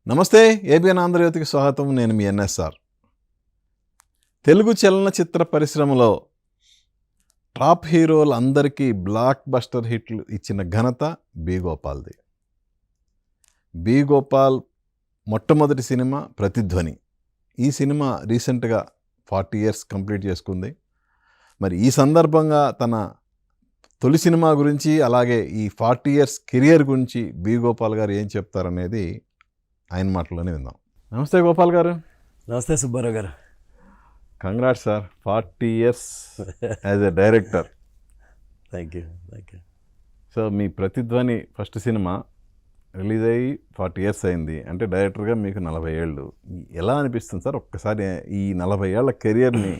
నమస్తే, ఏబిఎన్ ఆంధ్రజ్యోతికి స్వాగతం. నేను మీ ఎన్ఎస్ఆర్. తెలుగు చలనచిత్ర పరిశ్రమలో టాప్ హీరోలు అందరికీ బ్లాక్ బస్టర్ హిట్లు ఇచ్చిన ఘనత బి గోపాల్ది. బి గోపాల్ మొట్టమొదటి సినిమా ప్రతిధ్వని. ఈ సినిమా రీసెంట్గా 40 years కంప్లీట్ చేసుకుంది. మరి ఈ సందర్భంగా తన తొలి సినిమా గురించి, అలాగే ఈ 40 years కెరియర్ గురించి బి గోపాల్ గారు ఏం చెప్తారనేది ఆయన మాటల్లోనే విందాం. నమస్తే గోపాల్ గారు. నమస్తే Subbarao garu. Congrats sir, 40 years as a director. Thank you. So మీ ప్రతిధ్వని ఫస్ట్ సినిమా రిలీజ్ అయ్యి 40 years అయింది అంటే డైరెక్టర్గా మీకు 40 ఏళ్ళు. ఎలా అనిపిస్తుంది సార్? ఒక్కసారి ఈ 40 ఏళ్ల కెరియర్ని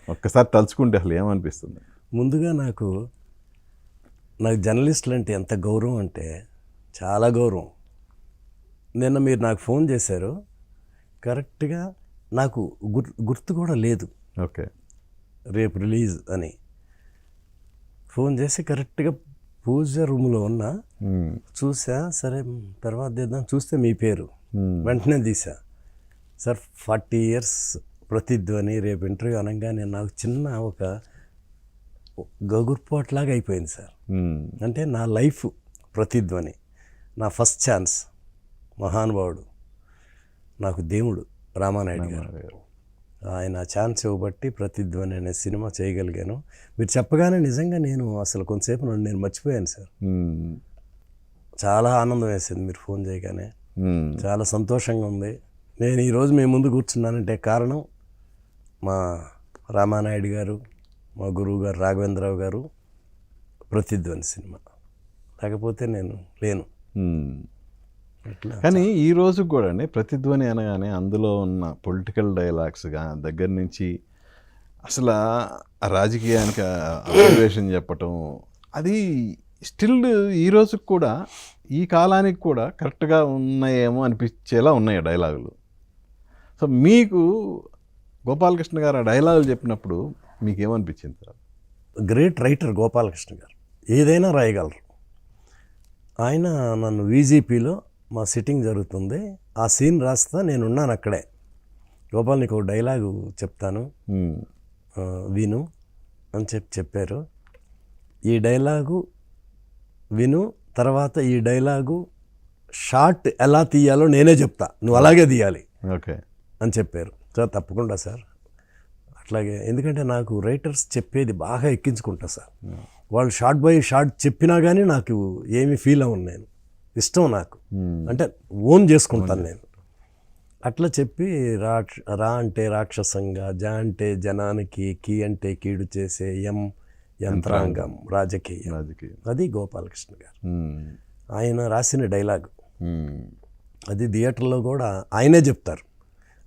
ఒక్కసారి తలుచుకుంటే అసలు ఏమనిపిస్తుంది? ముందుగా నాకు జర్నలిస్టులు అంటే ఎంత గౌరవం అంటే చాలా గౌరవం. నిన్న మీరు నాకు ఫోన్ చేశారు, కరెక్ట్గా నాకు గుర్తు కూడా లేదు. ఓకే, రేపు రిలీజ్ అని ఫోన్ చేసి కరెక్ట్గా పూజ రూమ్లో ఉన్నా, చూసా. సరే తర్వాత చేద్దాం, చూస్తే మీ పేరు వెంటనే తీసా. సార్ 40 years ప్రతిధ్వని రేపు ఇంటర్వ్యూ అనగానే నాకు చిన్న ఒక గగుర్పాట్లాగా అయిపోయింది సార్. అంటే నా లైఫ్ ప్రతిధ్వని, నా ఫస్ట్ ఛాన్స్. మహానుభావుడు, నాకు దేవుడు రామానాయుడు గారు, ఆయన ఛాన్స్ ఇవ్వబట్టి ప్రతిధ్వని అనే సినిమా చేయగలిగాను. మీరు చెప్పగానే నిజంగా నేను అసలు కొంతసేపు నేను మర్చిపోయాను సార్. చాలా ఆనందం వేసింది మీరు ఫోన్ చేయగానే. చాలా సంతోషంగా ఉంది. నేను ఈరోజు మీ ముందు కూర్చున్నానంటే కారణం మా రామానాయుడు గారు, మా గురువు గారు రాఘవేంద్రరావు గారు ప్రతిధ్వని సినిమా. లేకపోతే నేను లేను. కానీ ఈ రోజు కూడా ప్రతిధ్వని అనగానే అందులో ఉన్న పొలిటికల్ డైలాగ్స్ దగ్గర నుంచి అసలు ఆ రాజకీయానికి అబ్జర్వేషన్ చెప్పటం, అది స్టిల్ ఈ రోజుకి కూడా, ఈ కాలానికి కూడా కరెక్ట్గా ఉన్నాయేమో అనిపించేలా ఉన్నాయి డైలాగులు. సో మీకు గోపాలకృష్ణ గారు ఆ డైలాగులు చెప్పినప్పుడు మీకేమనిపించింది సార్? గ్రేట్ రైటర్ గోపాలకృష్ణ గారు, ఏదైనా రాయగలరు. ఆయన నన్ను వీజీపీలో మా సిట్టింగ్ జరుగుతుంది, ఆ సీన్ రాస్తా, నేనున్నాను అక్కడే. గోపాల్ నీకు ఒక డైలాగు చెప్తాను, విను అని చెప్పారు. ఈ డైలాగు విను, తర్వాత ఈ డైలాగు షార్ట్ ఎలా తీయాలో నేనే చెప్తా, నువ్వు అలాగే తీయాలి ఓకే అని చెప్పారు. సార్ తప్పకుండా సార్, అట్లాగే. ఎందుకంటే నాకు రైటర్స్ చెప్పేది బాగా ఎక్కించుకుంటా సార్. వాళ్ళు షార్ట్ బై షార్ట్ చెప్పినా కానీ నాకు ఏమి ఫీల్ అవ్వను, నేను ఇష్టం నాకు, అంటే ఓన్ చేసుకుంటాను నేను. అట్లా చెప్పి రా అంటే రాక్షసంగా, జ అంటే జనానికి, కీ అంటే కీడు చేసే, యంత్రాంగం రాజకీయం. అది గోపాలకృష్ణ గారు ఆయన రాసిన డైలాగు. అది థియేటర్లో కూడా ఆయనే చెప్తారు.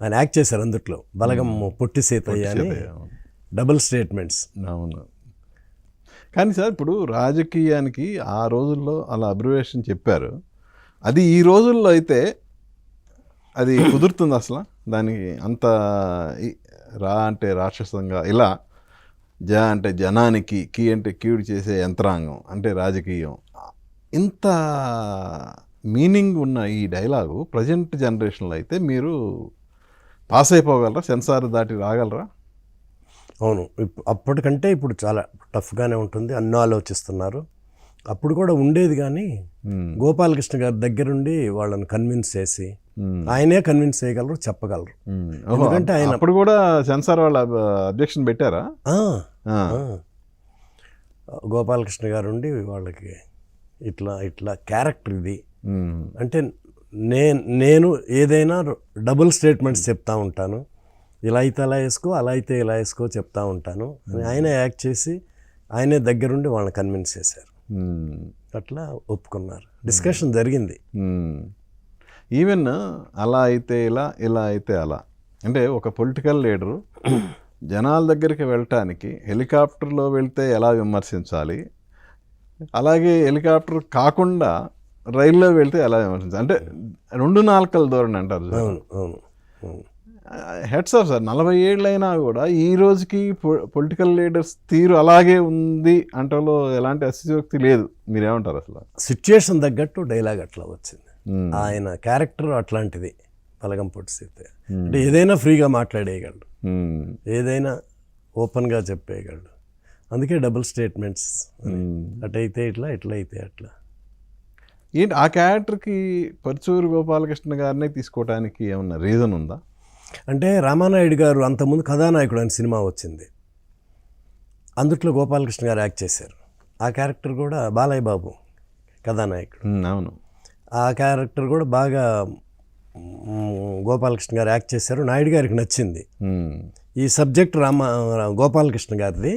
ఆయన యాక్ట్ చేశారు అందుట్లో. బలగం పొట్టి సీతయ్య అని డబుల్ స్టేట్మెంట్స్. అవును. కానీ సార్ ఇప్పుడు రాజకీయానికి ఆ రోజుల్లో అలా అబ్రివేషన్ చెప్పారు, అది ఈ రోజుల్లో అయితే అది కుదురుతుంది అసలు? దానికి అంత రా అంటే రాక్షసంగా, ఇలా జ అంటే జనానికి, కీ అంటే కీడు చేసే యంత్రాంగం అంటే రాజకీయం, ఇంత మీనింగ్ ఉన్న ఈ డైలాగు ప్రజెంట్ జనరేషన్లో అయితే మీరు పాస్ అయిపోగలరా? సెన్సార్ దాటి రాగలరా? అవును, అప్పటికంటే ఇప్పుడు చాలా టఫ్గానే ఉంటుంది. అన్నీ ఆలోచిస్తున్నారు. అప్పుడు కూడా ఉండేది, కానీ గోపాలకృష్ణ గారి దగ్గరుండి వాళ్ళని కన్విన్స్ చేసి, ఆయనే కన్విన్స్ చేయగలరు, చెప్పగలరు. ఎందుకంటే ఆయన అప్పుడు కూడా సెన్సార్ వాళ్ళ అబ్జెక్షన్ పెట్టారా? గోపాలకృష్ణ గారు ఉండి వాళ్ళకి ఇట్లా క్యారెక్టర్ ఇది అంటే, నేను ఏదైనా డబుల్ స్టేట్మెంట్స్ చెప్తా ఉంటాను, ఇలా అయితే అలా వేసుకో, అలా అయితే ఇలా వేసుకో చెప్తా ఉంటాను అని ఆయనే యాక్ట్ చేసి ఆయనే దగ్గరుండి వాళ్ళని కన్విన్స్ చేశారు. అట్లా ఒప్పుకున్నారు. డిస్కషన్ జరిగింది. ఈవెన్ అలా అయితే ఇలా, ఇలా అయితే అలా, అంటే ఒక పొలిటికల్ లీడరు జనాల దగ్గరికి వెళ్ళటానికి హెలికాప్టర్లో వెళ్తే ఎలా విమర్శించాలి, అలాగే హెలికాప్టర్ కాకుండా రైల్లో వెళ్తే ఎలా విమర్శించాలి, అంటే 2 నాలుకల ధోరణి అంటారు. హెడ్స్ ఆఫ్ సార్, 40 ఏళ్ళైనా కూడా ఈ రోజుకి పొలిటికల్ లీడర్స్ తీరు అలాగే ఉంది అంటలో ఎలాంటి అతిశయోక్తి లేదు. మీరేమంటారు అసలు? సిచ్యుయేషన్ తగ్గట్టు డైలాగ్ అట్లా వచ్చింది. ఆయన క్యారెక్టర్ అట్లాంటిది పలగంపూడి సీతయ్య. అంటే ఏదైనా ఫ్రీగా మాట్లాడేయగలడు, ఏదైనా ఓపెన్గా చెప్పేయగలడు. అందుకే డబుల్ స్టేట్మెంట్స్, అటైతే ఇట్లా ఇట్లా అయితే అట్లా. ఏంటి ఆ క్యారెక్టర్కి పరుచూరి గోపాలకృష్ణ గారినే తీసుకోవడానికి ఏమన్నా రీజన్ ఉందా? అంటే రామానాయుడు గారు అంతకుముందు కథానాయకుడు అనే సినిమా వచ్చింది, అందుట్లో గోపాలకృష్ణ గారు యాక్ట్ చేశారు. ఆ క్యారెక్టర్ కూడా బాలయ్య బాబు కథానాయకుడు. అవును. ఆ క్యారెక్టర్ కూడా బాగా గోపాలకృష్ణ గారు యాక్ట్ చేశారు, నాయుడు గారికి నచ్చింది. ఈ సబ్జెక్ట్ గోపాలకృష్ణ గారిది,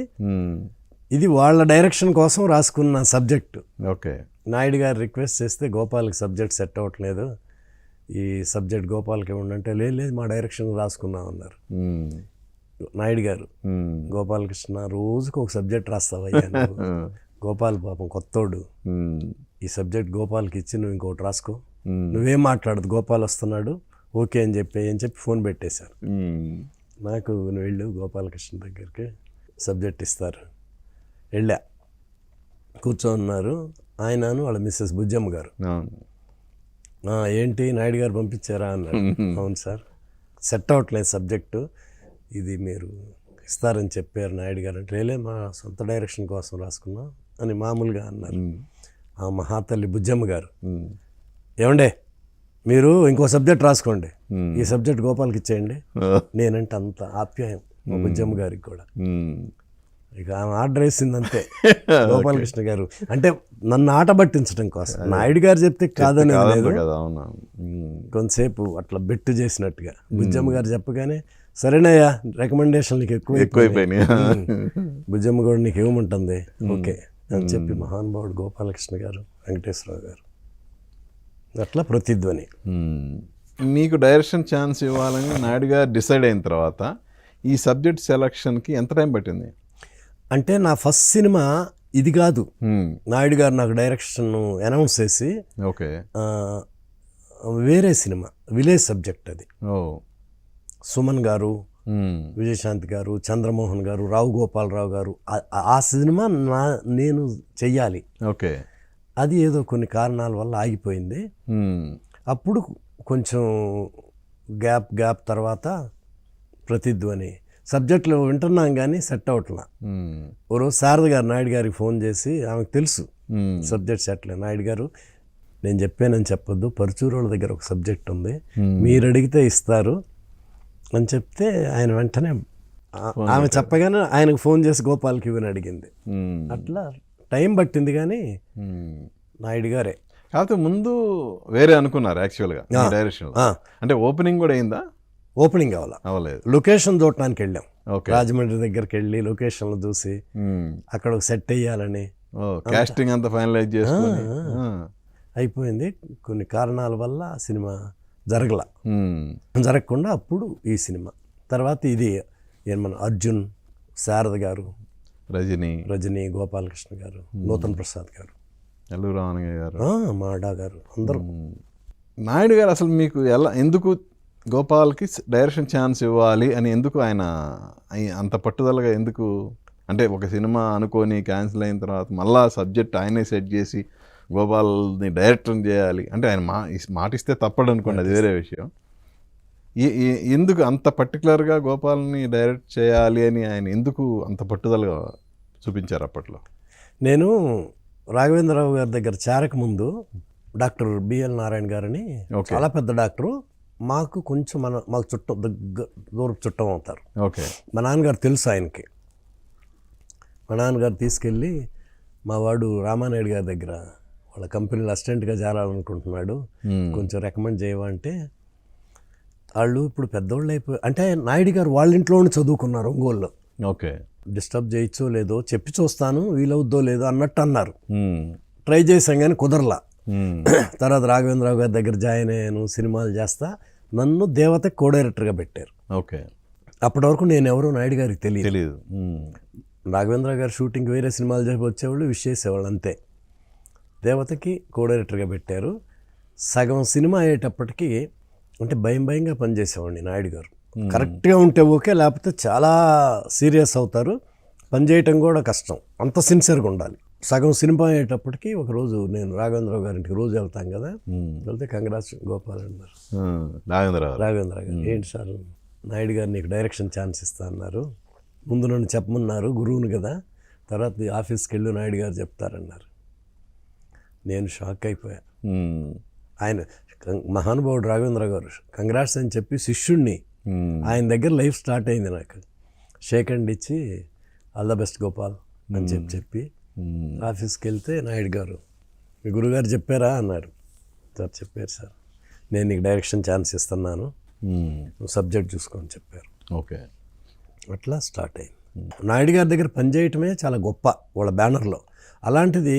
ఇది వాళ్ళ డైరెక్షన్ కోసం రాసుకున్న సబ్జెక్టు. ఓకే. నాయుడు గారు రిక్వెస్ట్ చేస్తే గోపాల్కి సబ్జెక్ట్ సెట్ అవ్వట్లేదు, ఈ సబ్జెక్ట్ గోపాల్కి ఇవ్వండి, లేదు మా డైరెక్షన్ రాసుకున్నాం అన్నారు. నాయుడు గారు గోపాలకృష్ణ రోజుకు ఒక సబ్జెక్ట్ రాస్తావయ్యా నువ్వు. గోపాల్ పాపం కొత్తోడు, ఈ సబ్జెక్ట్ గోపాల్కి ఇచ్చి నువ్వు ఇంకోటి రాసుకో, నువ్వేం మాట్లాడదు, గోపాల్ వస్తున్నాడు ఓకే అని చెప్పి ఫోన్ పెట్టేశారు. నాకు నువ్వు వెళ్ళు గోపాలకృష్ణ దగ్గరికి, సబ్జెక్ట్ ఇస్తారు. వెళ్ళా, కూర్చోన్నారు ఆయనను వాళ్ళ మిస్సెస్ బుజ్జమ్మ గారు. ఏంటి నాయుడు గారు పంపించారా అన్నారు. అవును సార్, సెట్ అవ్వట్లేదు సబ్జెక్టు, ఇది మీరు ఇస్తారని చెప్పారు నాయుడు గారు. అంటే లేలే మా సొంత డైరెక్షన్ కోసం రాసుకున్నాం అని మామూలుగా అన్నారు. ఆ మహాతల్లి బుజ్జమ్మ గారు, ఏమండే మీరు ఇంకో సబ్జెక్ట్ రాసుకోండి, ఈ సబ్జెక్ట్ గోపాల్కి ఇచ్చేయండి. నేనంటే అంత ఆప్యాయం మా బుజ్జమ్మ గారికి కూడా. ఇక ఆమె ఆర్డర్ వేసింది అంతే గోపాలకృష్ణ గారు. అంటే నన్ను ఆట పట్టించడం కోసం, నాయుడు గారు చెప్తే కాదని లేదు, కొంతసేపు అట్లా బెట్టు చేసినట్టుగా. బుజ్జమ్మ గారు చెప్పగానే సరేనయ్యా రికమెండేషన్ నీకు ఎక్కువైపోయినాయి, బుజ్జమ్మ కూడా నీకు ఏముంటుంది ఓకే అని చెప్పి మహానుభావుడు గోపాలకృష్ణ గారు, వెంకటేశ్వరరావు గారు, అట్లా ప్రతిధ్వని. మీకు డైరెక్షన్ ఛాన్స్ ఇవ్వాలని నాయుడు గారు డిసైడ్ అయిన తర్వాత ఈ సబ్జెక్ట్ సెలక్షన్కి ఎంత టైం పట్టింది? అంటే నా ఫస్ట్ సినిమా ఇది కాదు, నాయుడు గారు నాకు డైరెక్షన్ అనౌన్స్ చేసి ఓకే వేరే సినిమా విలేజ్ సబ్జెక్ట్ అది. సుమన్ గారు, విజయశాంతి గారు, చంద్రమోహన్ గారు, రావు గోపాలరావు గారు, ఆ సినిమా నేను చెయ్యాలి. ఓకే. అది ఏదో కొన్ని కారణాల వల్ల ఆగిపోయింది. అప్పుడు కొంచెం గ్యాప్ తర్వాత ప్రతిధ్వని సబ్జెక్టులు వింటున్నాం కానీ సెట్ అవట్లా. ఓ రోజు శారద గారు నాయుడు గారికి ఫోన్ చేసి, ఆమెకు తెలుసు సబ్జెక్ట్ సెట్లే, నాయుడు గారు నేను చెప్పానని చెప్పొద్దు, పరుచూరు వాళ్ళ దగ్గర ఒక సబ్జెక్ట్ ఉంది, మీరు అడిగితే ఇస్తారు అని చెప్తే ఆయన వెంటనే ఆమె చెప్పగానే ఆయనకు ఫోన్ చేసి గోపాల్కి ఇవని అడిగింది. అట్లా టైం పట్టింది కానీ నాయుడు గారే. కాకపోతే ముందు వేరే అనుకున్నారు యాక్చువల్గా డైరెక్షన్, అంటే ఓపెనింగ్ కూడా అయిందా? ఓపెనింగ్ అవ్వలేదు, లొకేషన్ చూడటానికి వెళ్ళాం. రాజమండ్రి దగ్గరికి వెళ్ళి లొకేషన్లు చూసి అక్కడ ఒక సెట్ వేయాలని కాస్టింగ్ అంతా ఫైనలైజ్ చేసుకుని అయిపోయింది. కొన్ని కారణాల వల్ల సినిమా జరగకుండా అప్పుడు ఈ సినిమా తర్వాత ఇది మన అర్జున్, శారద గారు, రజనీ, గోపాలకృష్ణ గారు, నూతన్ ప్రసాద్ గారు, ఎల్లూరు రామయ్య గారు, మాడా గారు, అందరూ. నాయుడు గారు అసలు మీకు ఎందుకు గోపాల్కి డైరెక్షన్ ఛాన్స్ ఇవ్వాలి అని ఎందుకు ఆయన అంత పట్టుదలగా ఎందుకు? అంటే ఒక సినిమా అనుకొని క్యాన్సిల్ అయిన తర్వాత మళ్ళా సబ్జెక్ట్ ఆయనే సెట్ చేసి గోపాల్ని డైరెక్టర్ చేయాలి అంటే ఆయన మాటిస్తే తప్పడు అనుకోండి, అది వేరే విషయం. ఎందుకు అంత పర్టికులర్గా గోపాల్ని డైరెక్ట్ చేయాలి అని ఆయన ఎందుకు అంత పట్టుదలగా చూపించారు అప్పట్లో? నేను రాఘవేంద్రరావు గారి దగ్గర చేరకముందు డాక్టర్ బిఎల్ నారాయణ గారని చాలా పెద్ద డాక్టరు, మాకు కొంచెం మాకు చుట్టం దూరపు చుట్టం అవుతారు. ఓకే. మా నాన్నగారు తెలుసు ఆయనకి. మా నాన్నగారు తీసుకెళ్ళి మా వాడు రామానాయుడు గారి దగ్గర వాళ్ళ కంపెనీలో అసిస్టెంట్గా చేరాలనుకుంటున్నాడు, కొంచెం రికమెండ్ చేయమంటే వాళ్ళు ఇప్పుడు పెద్దోళ్ళు అయిపోయి, అంటే నాయుడు గారు వాళ్ళ ఇంట్లోనే చదువుకున్నారు ఒంగోలులో. ఓకే. డిస్టర్బ్ చేయొచ్చో లేదో చెప్పి చూస్తాను, వీలవుద్దో లేదో అన్నట్టు అన్నారు. ట్రై చేశాం కానీ కుదరలా. తర్వాత రాఘవేంద్రరావు గారి దగ్గర జాయిన్ అయ్యాను, సినిమాలు చేస్తా, నన్ను దేవత కో డైరెక్టర్గా పెట్టారు. ఓకే. అప్పటి వరకు నేను ఎవరో నాయుడు గారికి తెలియదు. రాఘవేంద్రరావు గారు షూటింగ్ వేరే సినిమాలు చెప్పి వచ్చేవాళ్ళు, విష్ చేసేవాళ్ళు అంతే. దేవతకి కో డైరెక్టర్గా పెట్టారు. సగం సినిమా అయ్యేటప్పటికి అంటే భయంగా పనిచేసేవాడిని. నాయుడు గారు కరెక్ట్గా ఉంటే ఓకే, లేకపోతే చాలా సీరియస్ అవుతారు, పనిచేయటం కూడా కష్టం, అంత సిన్సియర్గా ఉండాలి. సగం సినిమా అయ్యేటప్పటికి ఒకరోజు నేను రాఘవేంద్రరావు గారింటికి రోజు వెళ్తాం కదా, వెళ్తే కంగ్రాట్స్ గోపాల్ అన్నారు. రాఘవేంద్రరావు గారు ఏంటి సార్ నాయుడు గారు నీకు డైరెక్షన్ ఛాన్స్ ఇస్తా అన్నారు, ముందు నన్ను చెప్పమన్నారు గురువుని కదా, తర్వాత ఆఫీస్కి వెళ్ళు నాయుడు గారు చెప్తారన్నారు. నేను షాక్ అయిపోయా. ఆయన మహానుభావుడు రాఘవేంద్ర గారు కంగ్రాట్స్ అని చెప్పి శిష్యుణ్ణి ఆయన దగ్గర లైఫ్ స్టార్ట్ అయింది. నాకు షేక్ హ్యాండ్ ఇచ్చి ఆల్ ద బెస్ట్ గోపాల్ అని చెప్పి ఆఫీస్కి వెళ్తే నాయుడు గారు మీ గురుగారు చెప్పారా అన్నారు. సార్ చెప్పారు సార్, నేను నీకు డైరెక్షన్ ఛాన్స్ ఇస్తున్నాను, నువ్వు సబ్జెక్ట్ చూసుకొని చెప్పారు. ఓకే, అట్లా స్టార్ట్ అయింది. నాయుడు గారి దగ్గర పనిచేయటమే చాలా గొప్ప వాళ్ళ బ్యానర్లో. అలాంటిది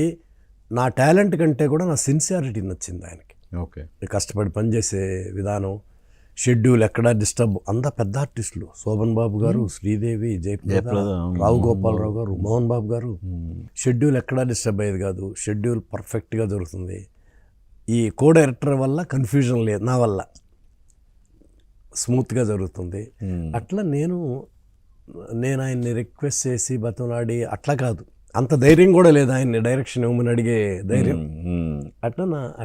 నా టాలెంట్ కంటే కూడా నా సిన్సియారిటీ నచ్చింది ఆయనకి. ఓకే, కష్టపడి పనిచేసే విధానం, షెడ్యూల్ ఎక్కడా డిస్టర్బ్, అంతా పెద్ద ఆర్టిస్టులు, శోభన్ బాబు గారు, శ్రీదేవి, జయప్రద, రావు గోపాలరావు గారు, మోహన్ బాబు గారు. షెడ్యూల్ ఎక్కడా డిస్టర్బ్ అయ్యేది కాదు, షెడ్యూల్ పర్ఫెక్ట్గా జరుగుతుంది. ఈ కో డైరెక్టర్ వల్ల కన్ఫ్యూజన్ లేదు, నా వల్ల స్మూత్గా జరుగుతుంది. అట్లా నేను ఆయన్ని రిక్వెస్ట్ చేసి బతలాడి అట్లా కాదు, అంత ధైర్యం కూడా లేదు ఆయన్ని డైరెక్షన్ ఇవ్వమని అడిగే ధైర్యం.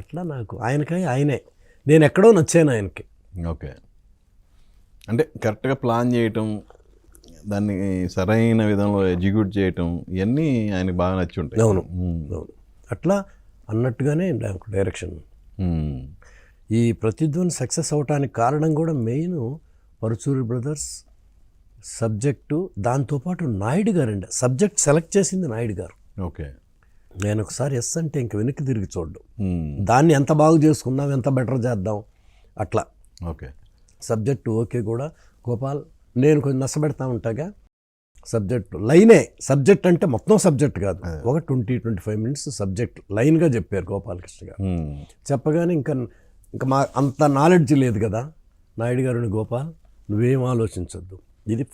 అట్లా నాకు ఆయనే నేను ఎక్కడో నచ్చాను ఆయనకి. ఓకే, అంటే కరెక్ట్గా ప్లాన్ చేయటం, దాన్ని సరైన విధంలో ఎగ్జిక్యూట్ చేయటం, ఇవన్నీ ఆయనకి బాగా నచ్చి ఉంటాయి. అవును, అట్లా అన్నట్టుగానే నాకు డైరెక్షన్. ఈ ప్రతిధ్వని సక్సెస్ అవటానికి కారణం కూడా మెయిన్ పరుచూరి బ్రదర్స్ సబ్జెక్టు, దాంతోపాటు నాయుడు గారండి. సబ్జెక్ట్ సెలెక్ట్ చేసింది నాయుడు గారు. ఓకే, నేను ఒకసారి ఎస్ అంటే ఇంక వెనక్కి తిరిగి చూడ్డం, దాన్ని ఎంత బాగు చేసుకుందాం, ఎంత బెటర్ చేద్దాం అట్లా. ఓకే, సబ్జెక్టు ఓకే కూడా గోపాల్, నేను కొంచెం నష్టపెడతా ఉంటాగా సబ్జెక్టు లైనే. సబ్జెక్ట్ అంటే మొత్తం సబ్జెక్ట్ కాదు, ఒక 20-25 మినిట్స్ సబ్జెక్ట్ లైన్గా చెప్పారు గోపాలకృష్ణ గారు. చెప్పగానే ఇంకా మా అంత నాలెడ్జ్ లేదు కదా. నాయుడు గారిని గోపాల్ నువ్వేం ఆలోచించొద్దు, ఇది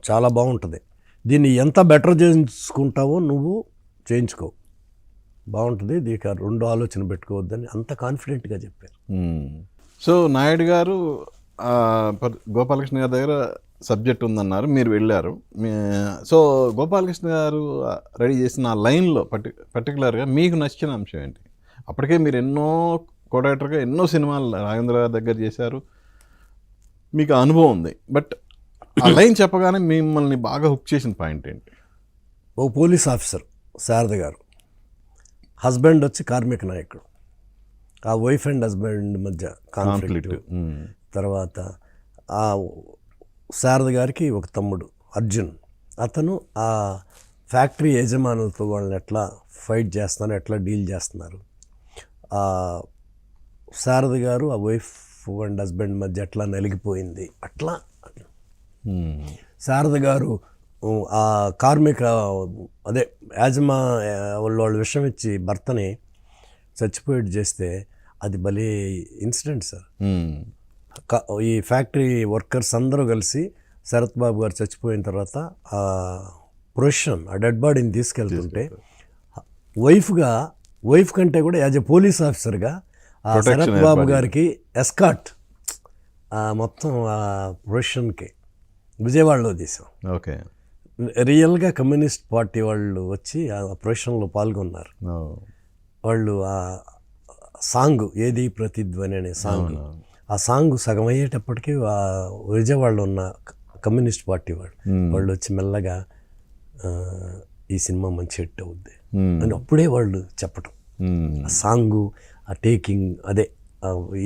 చాలా బాగుంటుంది, దీన్ని ఎంత బెటర్ చేసుకుంటావో నువ్వు చేయించుకో, బాగుంటుంది, దీనికి రెండు ఆలోచన పెట్టుకోవద్దని అంత కాన్ఫిడెంట్గా చెప్పారు. సో నాయుడు గారు గోపాలకృష్ణ గారి దగ్గర సబ్జెక్ట్ ఉందన్నారు, మీరు వెళ్ళారు. సో గోపాలకృష్ణ గారు రెడీ చేసిన ఆ లైన్లో పర్టికులర్గా మీకు నచ్చిన అంశం ఏంటి? అప్పటికే మీరు ఎన్నో కోడైరెక్టర్గా ఎన్నో సినిమాలు రాఘవేంద్ర గారి దగ్గర చేశారు, మీకు అనుభవం ఉంది. బట్ ఆ లైన్ చెప్పగానే మిమ్మల్ని బాగా హుక్ చేసిన పాయింట్ ఏంటి? ఓ పోలీస్ ఆఫీసర్ శారద గారు, హస్బెండ్ వచ్చి కార్మిక నాయకుడు, ఆ వైఫ్ అండ్ హస్బెండ్ మధ్య కాన్ఫ్లిక్ట్. తర్వాత ఆ శారద గారికి ఒక తమ్ముడు అర్జున్, అతను ఆ ఫ్యాక్టరీ యజమానులతో వాళ్ళని ఎట్లా ఫైట్ చేస్తున్నారు, ఎట్లా డీల్ చేస్తున్నారు. ఆ శారద గారు ఆ వైఫ్ అండ్ హస్బెండ్ మధ్య ఎట్లా నలిగిపోయింది అట్లా. శారద గారు ఆ కార్మిక అదే వాళ్ళ విషం ఇచ్చి భర్తని చచ్చిపోయేట్టు చేస్తే అది భలే ఇన్సిడెంట్ సార్. ఈ ఫ్యాక్టరీ వర్కర్స్ అందరూ కలిసి శరత్ బాబు గారు చచ్చిపోయిన తర్వాత ఆ ప్రొఫెషన్ ఆ డెడ్ బాడీని తీసుకెళ్తుంటే వైఫ్ కంటే కూడా యాజ్ ఎ పోలీస్ ఆఫీసర్గా ఆ శరత్ బాబు గారికి ఎస్కాట్ మొత్తం ఆ ప్రొఫెషన్కి విజయవాడలో తీసాం. ఓకే, రియల్గా కమ్యూనిస్ట్ పార్టీ వాళ్ళు వచ్చి ఆ ప్రొఫెషన్లో పాల్గొన్నారు. వాళ్ళు ఆ సాంగ్ ఏది ప్రతిధ్వని అనే సాంగ్, ఆ సాంగ్ సగం అయ్యేటప్పటికి విజయవాడలో ఉన్న కమ్యూనిస్ట్ పార్టీ వాళ్ళు వచ్చి మెల్లగా ఈ సినిమా మంచి హిట్ అవుద్ది అని అప్పుడే వాళ్ళు చెప్పటం. ఆ సాంగు, ఆ టేకింగ్, అదే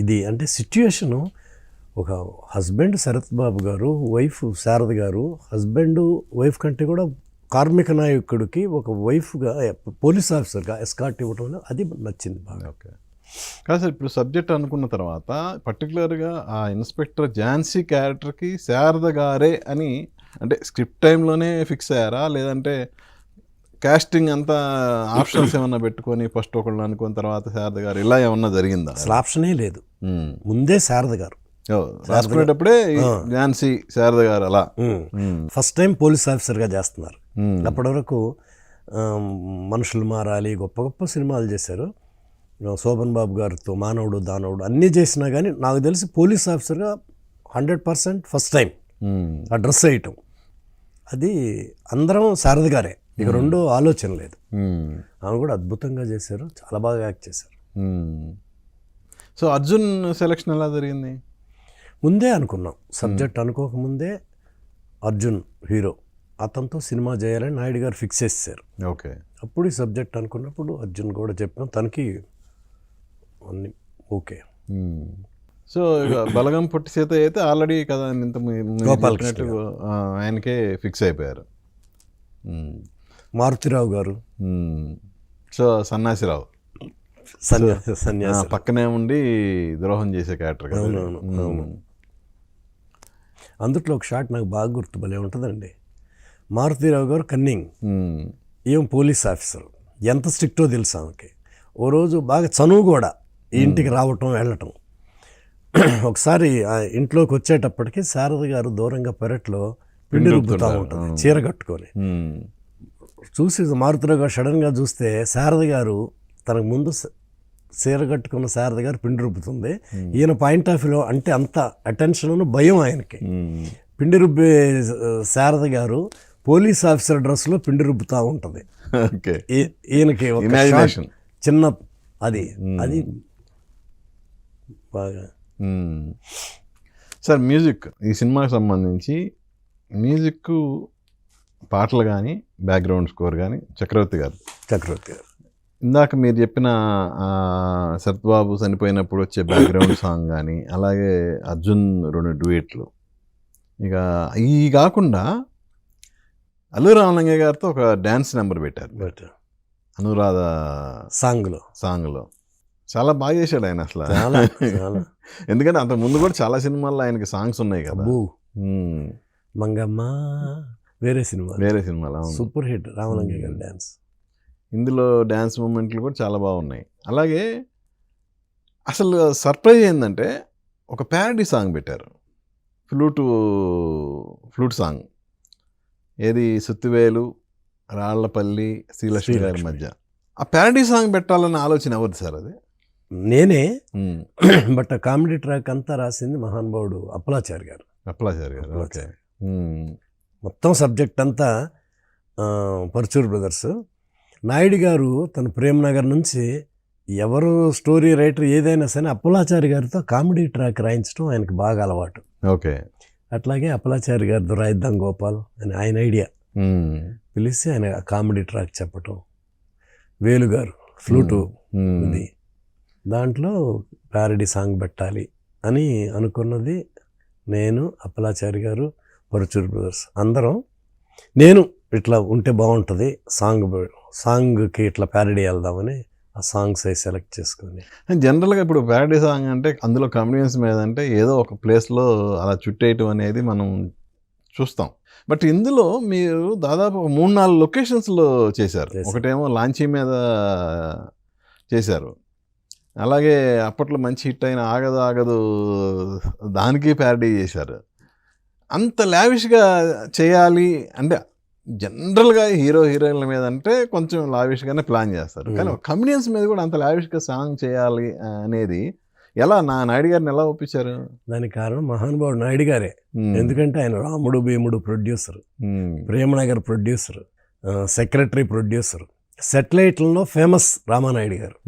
ఇది అంటే సిచ్యుయేషను. ఒక హస్బెండ్ శరత్ బాబు గారు, వైఫ్ శారద గారు, హస్బెండ్ వైఫ్ కంటే కూడా కార్మిక నాయకుడికి ఒక వైఫ్గా పోలీస్ ఆఫీసర్గా ఎస్కార్ట్ ఇవ్వటం అది నచ్చింది బాగా. ఓకే, కాదు సార్, ఇప్పుడు సబ్జెక్ట్ అనుకున్న తర్వాత పర్టికులర్గా ఆ ఇన్స్పెక్టర్ ఝాన్సీ క్యారెక్టర్కి శారద గారే అని అంటే స్క్రిప్ట్ టైంలోనే ఫిక్స్ అయ్యారా, లేదంటే కాస్టింగ్ అంతా ఆప్షన్స్ ఏమన్నా పెట్టుకొని ఫస్ట్ ఒకళ్ళు అనుకున్న తర్వాత శారద గారు ఇలా ఏమన్నా జరిగిందా? అసలు ఆప్షనే లేదు, ముందే శారద గారు రాసుకునేటప్పుడే ఝాన్సీ శారద గారు అలా ఫస్ట్ టైం పోలీస్ ఆఫీసర్గా చేస్తున్నారు. అప్పటి వరకు మనుషులు మారాలి, గొప్ప గొప్ప సినిమాలు చేశారు. శోభన్ బాబు గారితో మానవుడు దానవుడు అన్నీ చేసినా కానీ నాకు తెలిసి పోలీస్ ఆఫీసర్గా 100% ఫస్ట్ టైం ఆ డ్రెస్ వేయటం అది అందరం శారద గారే. ఇక రెండో ఆలోచన లేదు. ఆమె కూడా అద్భుతంగా చేశారు, చాలా బాగా యాక్ట్ చేశారు. సో అర్జున్ సెలెక్షన్ ఎలా జరిగింది? ముందే అనుకున్నాం, సబ్జెక్ట్ అనుకోకముందే అర్జున్ హీరో, అతనితో సినిమా చేయాలని నాయుడు గారు ఫిక్స్ చేశారు. ఓకే. అప్పుడు ఈ సబ్జెక్ట్ అనుకున్నప్పుడు అర్జున్ కూడా చెప్పాం, తనకి అన్ని ఓకే. సో ఇక బలగం పొట్టి సీత అయితే ఆల్రెడీ కదా ఇంత గోపాలకృష్ణ ఆయనకే ఫిక్స్ అయిపోయారు. మారుతిరావు గారు, సో సన్నాసిరావు సన్యాసి పక్కనే ఉండి ద్రోహం చేసే క్యారెక్టర్ కదా. అవును. అందుట్లో ఒక షాట్ నాకు బాగా గుర్తు, భలే ఉంటుందండి. మారుతిరావు గారు కన్నింగ్, ఏం పోలీస్ ఆఫీసర్, ఎంత స్ట్రిక్టో తెలుసు ఆమెకి. ఓ రోజు బాగా చనువు కూడా, ఈ ఇంటికి రావటం వెళ్ళటం. ఒకసారి ఆ ఇంట్లోకి వచ్చేటప్పటికి శారద గారు దూరంగా పెరట్లో పిండి రుబ్బుతూ ఉంటుంది చీర కట్టుకొని. చూసి మారుతిరావు గారు సడన్గా చూస్తే శారద గారు తనకు ముందు చీర కట్టుకున్న శారద గారు పిండి రుబ్బుతుంది. ఈయన పాయింట్ ఆఫ్ వ్యూలో అంటే అంత అటెన్షన్ భయం ఆయనకి. పిండి రుబ్బే శారద గారు పోలీస్ ఆఫీసర్ డ్రెస్లో పిండి రుబ్బుతూ ఉంటుంది. ఈయనకి చిన్న అది అది బాగా. సార్ మ్యూజిక్, ఈ సినిమాకి సంబంధించి మ్యూజిక్ పాటలు కానీ బ్యాక్గ్రౌండ్ స్కోర్ కానీ చక్రవర్తి గారు. ఇందాక మీరు చెప్పిన సత్బాబు చనిపోయినప్పుడు వచ్చే బ్యాక్గ్రౌండ్ సాంగ్ కానీ, అలాగే అర్జున్ 2 డ్యూయెట్లు, ఇక ఈ కాకుండా అల్లు రామలింగయ్య గారితో ఒక డ్యాన్స్ నెంబర్ పెట్టారు అనురాధ సాంగ్లో. చాలా బాగా చేశాడు ఆయన అసలు. ఎందుకంటే అంత ముందు కూడా చాలా సినిమాల్లో ఆయనకి సాంగ్స్ ఉన్నాయి కదా. మంగమ్మ వేరే సినిమాలో సూపర్ హిట్ రామలింగయ్య గారి డ్యాన్స్. ఇందులో డ్యాన్స్ మూమెంట్లు కూడా చాలా బాగున్నాయి. అలాగే అసలు సర్ప్రైజ్ ఏంటంటే ఒక ప్యారడీ సాంగ్ పెట్టారు, ఫ్లూట్ సాంగ్. ఏది సుత్తివేలు రాళ్లపల్లి శ్రీలక్ష్మి గారి మధ్య ఆ ప్యారడీ సాంగ్ పెట్టాలన్న ఆలోచన ఎవరిది సార్? అది నేనే. బట్ ఆ కామెడీ ట్రాక్ అంతా రాసింది మహానుభావుడు అప్పలాచారి గారు. ఓకే. మొత్తం సబ్జెక్ట్ అంతా పరుచూరు బ్రదర్స్. నాయుడు గారు తన ప్రేమ్నగర్ నుంచి ఎవరు స్టోరీ రైటర్ ఏదైనా సరే అప్పలాచారి గారితో కామెడీ ట్రాక్ రాయించడం ఆయనకు బాగా అలవాటు. ఓకే. అట్లాగే అప్పలాచారి గారితో రాయిద్దాం గోపాల్ అని ఆయన ఐడియా. పిలిచి ఆయన కామెడీ ట్రాక్ చెప్పటం, వేలుగారు ఫ్లూటు ఉంది, దాంట్లో ప్యారడీ సాంగ్ పెట్టాలి అని అనుకున్నది నేను, అప్పలాచారి గారు, పరుచూరు బ్రదర్స్ అందరం. నేను ఇట్లా ఉంటే బాగుంటుంది సాంగ్కి ఇట్లా ప్యారడీ వెళ్దామని ఆ సాంగ్స్ అవి సెలెక్ట్ చేసుకొని. జనరల్గా ఇప్పుడు ప్యారడీ సాంగ్ అంటే అందులో కమెడియన్స్ మీద అంటే ఏదో ఒక ప్లేస్లో అలా చుట్టేయటం అనేది మనం చూస్తాం. బట్ ఇందులో మీరు దాదాపు 3-4 లొకేషన్స్లో చేశారు. ఒకటేమో లాంచీ మీద చేశారు, అలాగే అప్పట్లో మంచి హిట్ అయిన ఆగదు దానికి ప్యారడీ చేశారు. అంత లావిష్గా చేయాలి అంటే జనరల్గా హీరోయిన్ల మీద అంటే కొంచెం లావిష్గానే ప్లాన్ చేస్తారు, కానీ కమెడియన్స్ మీద కూడా అంత లావిష్గా సాంగ్ చేయాలి అనేది ఎలా నాయుడు గారిని ఎలా ఒప్పించారు? దానికి కారణం మహానుభావుడు నాయుడు గారే. ఎందుకంటే ఆయన Ramudu Bheemudu producer, Premnagar producer, secretary producer, సెటిలైట్లలో ఫేమస్ రామానాయుడు గారు.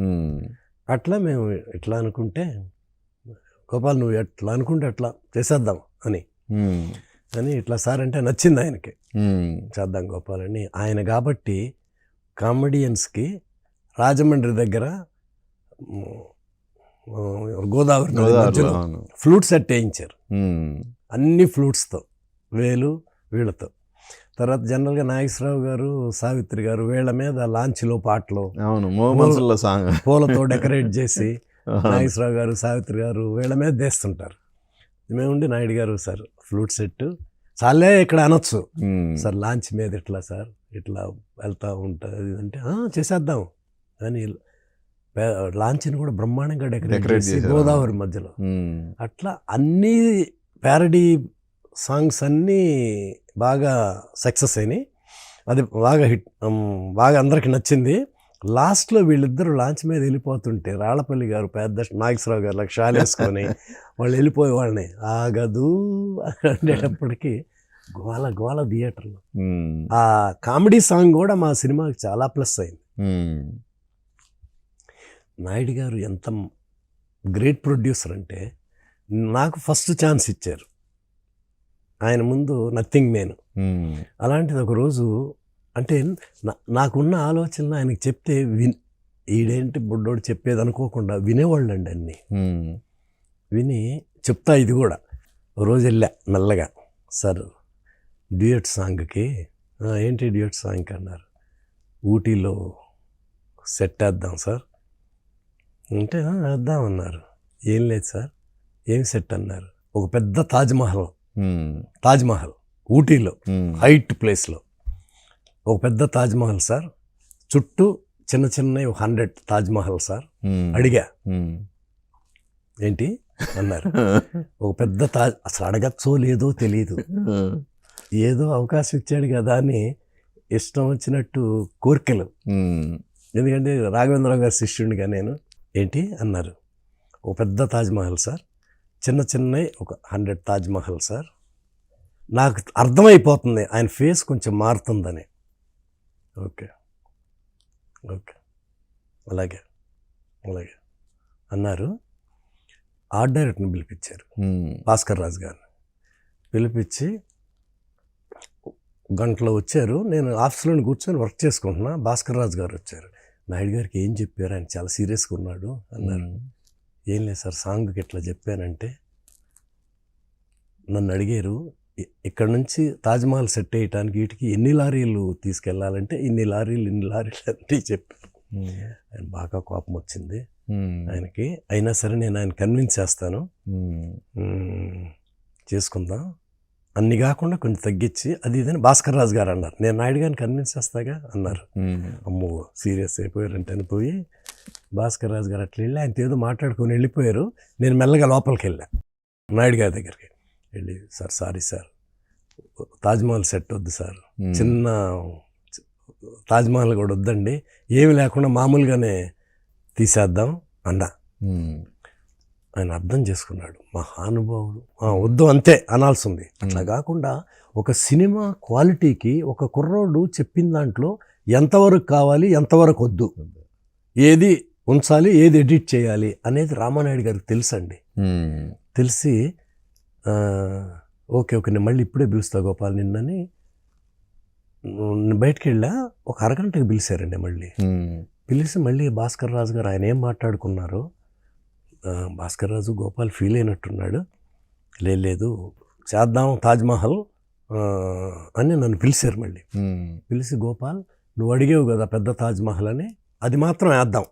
అట్లా మేము ఇట్లా అనుకుంటే, గోపాల్ నువ్వు ఎట్లా అనుకుంటే అట్లా చేసేద్దాం అని ఇట్లా సార్ అంటే నచ్చింది ఆయనకి. చేద్దాం గోపాల్ అని ఆయన. కాబట్టి కామెడియన్స్కి రాజమండ్రి దగ్గర గోదావరి మధ్యలో ఫ్లూట్ సెట్ వేయించారు, అన్ని ఫ్లూట్స్తో, వీళ్ళతో. తర్వాత జనరల్గా నాగేశ్వరరావు గారు, సావిత్రి గారు వీళ్ళ మీద లాంచ్లో పాటలు పూలతో డెకరేట్ చేసి నాగేశ్వరరావు గారు, సావిత్రి గారు వీళ్ళ మీద తీస్తుంటారు. మేముండి నాయుడు గారు సార్ ఫ్లూట్ సెట్ చాలే ఇక్కడ అనొచ్చు సార్, లాంచ్ మీద ఇట్లా సార్ ఇట్లా వెళ్తూ ఉంటుంది అంటే చేసేద్దాం అని లాంచ్ని కూడా బ్రహ్మాండంగా డెకరేట్ చేసి గోదావరి మధ్యలో. అట్లా అన్ని ప్యారడీ సాంగ్స్ అన్నీ బాగా సక్సెస్ అయినాయి. అది బాగా హిట్, బాగా అందరికి నచ్చింది. లాస్ట్లో వీళ్ళిద్దరూ లాంచ్ మీద వెళ్ళిపోతుంటే రాళ్లపల్లి గారు పెద్ద నాగేశ్వరరావు గారు షాల్ వేసుకొని వాళ్ళు వెళ్ళిపోయే వాళ్ళని ఆగదు అనేటప్పటికీ గోల గోల థియేటర్లో. ఉమ్, ఆ కామెడీ సాంగ్ కూడా మా సినిమాకి చాలా ప్లస్ అయింది. ఉమ్, నాయుడు గారు ఎంత గ్రేట్ ప్రొడ్యూసర్ అంటే నాకు ఫస్ట్ ఛాన్స్ ఇచ్చారు. ఆయన ముందు నథింగ్ నేను. ఉమ్, అలాంటిది ఒకరోజు అంటే నాకున్న ఆలోచనలు ఆయనకి చెప్తే ఈడేంటి బుడ్డోడు చెప్పేది అనుకోకుండా వినేవాళ్ళండి అన్నీ. ఉమ్, విని చెప్తా ఇది కూడా. ఓ రోజు వెళ్ళా మెల్లగా, సార్ డ్యూయట్ సాంగ్కి. ఏంటి డ్యూయట్ సాంగ్కి అన్నారు. ఊటీలో సెట్ వేద్దాం సార్ అంటే వేద్దామన్నారు. ఏం లేదు సార్, ఏం సెట్ అన్నారు. ఒక పెద్ద తాజ్మహల్ ఊటీలో హైట్ ప్లేస్లో ఒక పెద్ద తాజ్మహల్ సార్, చుట్టూ చిన్న చిన్న 100 తాజ్మహల్ సార్. అడిగా ఏంటి అన్నారు. ఒక పెద్ద అసలు అడగచ్చో లేదో తెలియదు, ఏదో అవకాశం ఇచ్చాడు కదా అని ఇష్టం వచ్చినట్టు కోరికలు. ఎందుకంటే రాఘవేంద్రరావు గారి శిష్యుడిగా నేను. ఏంటి అన్నారు. ఒక పెద్ద తాజ్మహల్ సార్, చిన్న చిన్నవి ఒక 100 తాజ్మహల్ సార్. నాకు అర్థమైపోతుంది ఆయన ఫేస్ కొంచెం మారుతుందని. ఓకే ఓకే అలాగే అలాగే అన్నారు. ఆర్ట్ డైరెక్టర్ని పిలిపించారు, భాస్కర్ రాజు గారిని పిలిపించి గంటలో వచ్చారు. నేను ఆఫీస్లోని కూర్చొని వర్క్ చేసుకుంటున్నా. భాస్కర్ రాజు గారు వచ్చారు. నాయుడు గారికి ఏం చెప్పారు, ఆయన చాలా సీరియస్గా ఉన్నాడు అన్నారు. ఏం లేదు సార్, సాంగ్కి ఇట్లా చెప్పానంటే నన్ను అడిగారు ఇక్కడ నుంచి తాజ్మహల్ సెట్ వేయటానికి వీటికి ఎన్ని లారీలు తీసుకెళ్లాలంటే ఇన్ని లారీలు అంటే చెప్పారు. ఆయన బాగా కోపం వచ్చింది ఆయనకి. అయినా సరే నేను ఆయన కన్విన్స్ చేస్తాను, చేసుకుందాం, అన్ని కాకుండా కొంచెం తగ్గించి అది ఇదని భాస్కర్ రాజు గారు అన్నారు. నేను నాయుడు గారిని కన్విన్స్ చేస్తాగా అన్నారు. అమ్మో సీరియస్ అయిపోయారంటే అనిపోయి భాస్కర్ రాజు గారు అట్లా వెళ్ళి ఆయనతో ఏదో మాట్లాడుకొని వెళ్ళిపోయారు. నేను మెల్లగా లోపలికి వెళ్ళా నాయుడు గారి దగ్గరికి వెళ్ళి, sir sorry sir, Taj Mahal set వద్దు సార్, చిన్న తాజ్మహల్ కూడా వద్దండి, ఏమి లేకుండా మామూలుగానే తీసేద్దాం అన్నా. ఆయన అర్థం చేసుకున్నాడు, మహానుభావుడు. వద్దు అంతే అనాల్సి ఉంది. అట్లా కాకుండా ఒక సినిమా క్వాలిటీకి ఒక కుర్రోడు చెప్పిన దాంట్లో ఎంతవరకు కావాలి ఎంతవరకు వద్దు, ఏది ఉంచాలి ఏది ఎడిట్ చేయాలి అనేది రామానాయుడు గారికి తెలుసండి. తెలిసి ఓకే ఓకే నేను మళ్ళీ ఇప్పుడే పిలుస్తా గోపాల్ నిన్నని బయటికి వెళ్ళా. ఒక అరగంటకి పిలిచారండి. మళ్ళీ పిలిచి మళ్ళీ భాస్కర్ రాజు గారు ఆయన ఏం మాట్లాడుకున్నారు. భాస్కర్ రాజు గోపాల్ ఫీల్ అయినట్టున్నాడు. లేదు చేద్దాం తాజ్మహల్ అని నన్ను పిలిచారు. మళ్ళీ పిలిచి గోపాల్ నువ్వు అడిగావు కదా పెద్ద తాజ్మహల్ అని, అది మాత్రం వేద్దాం.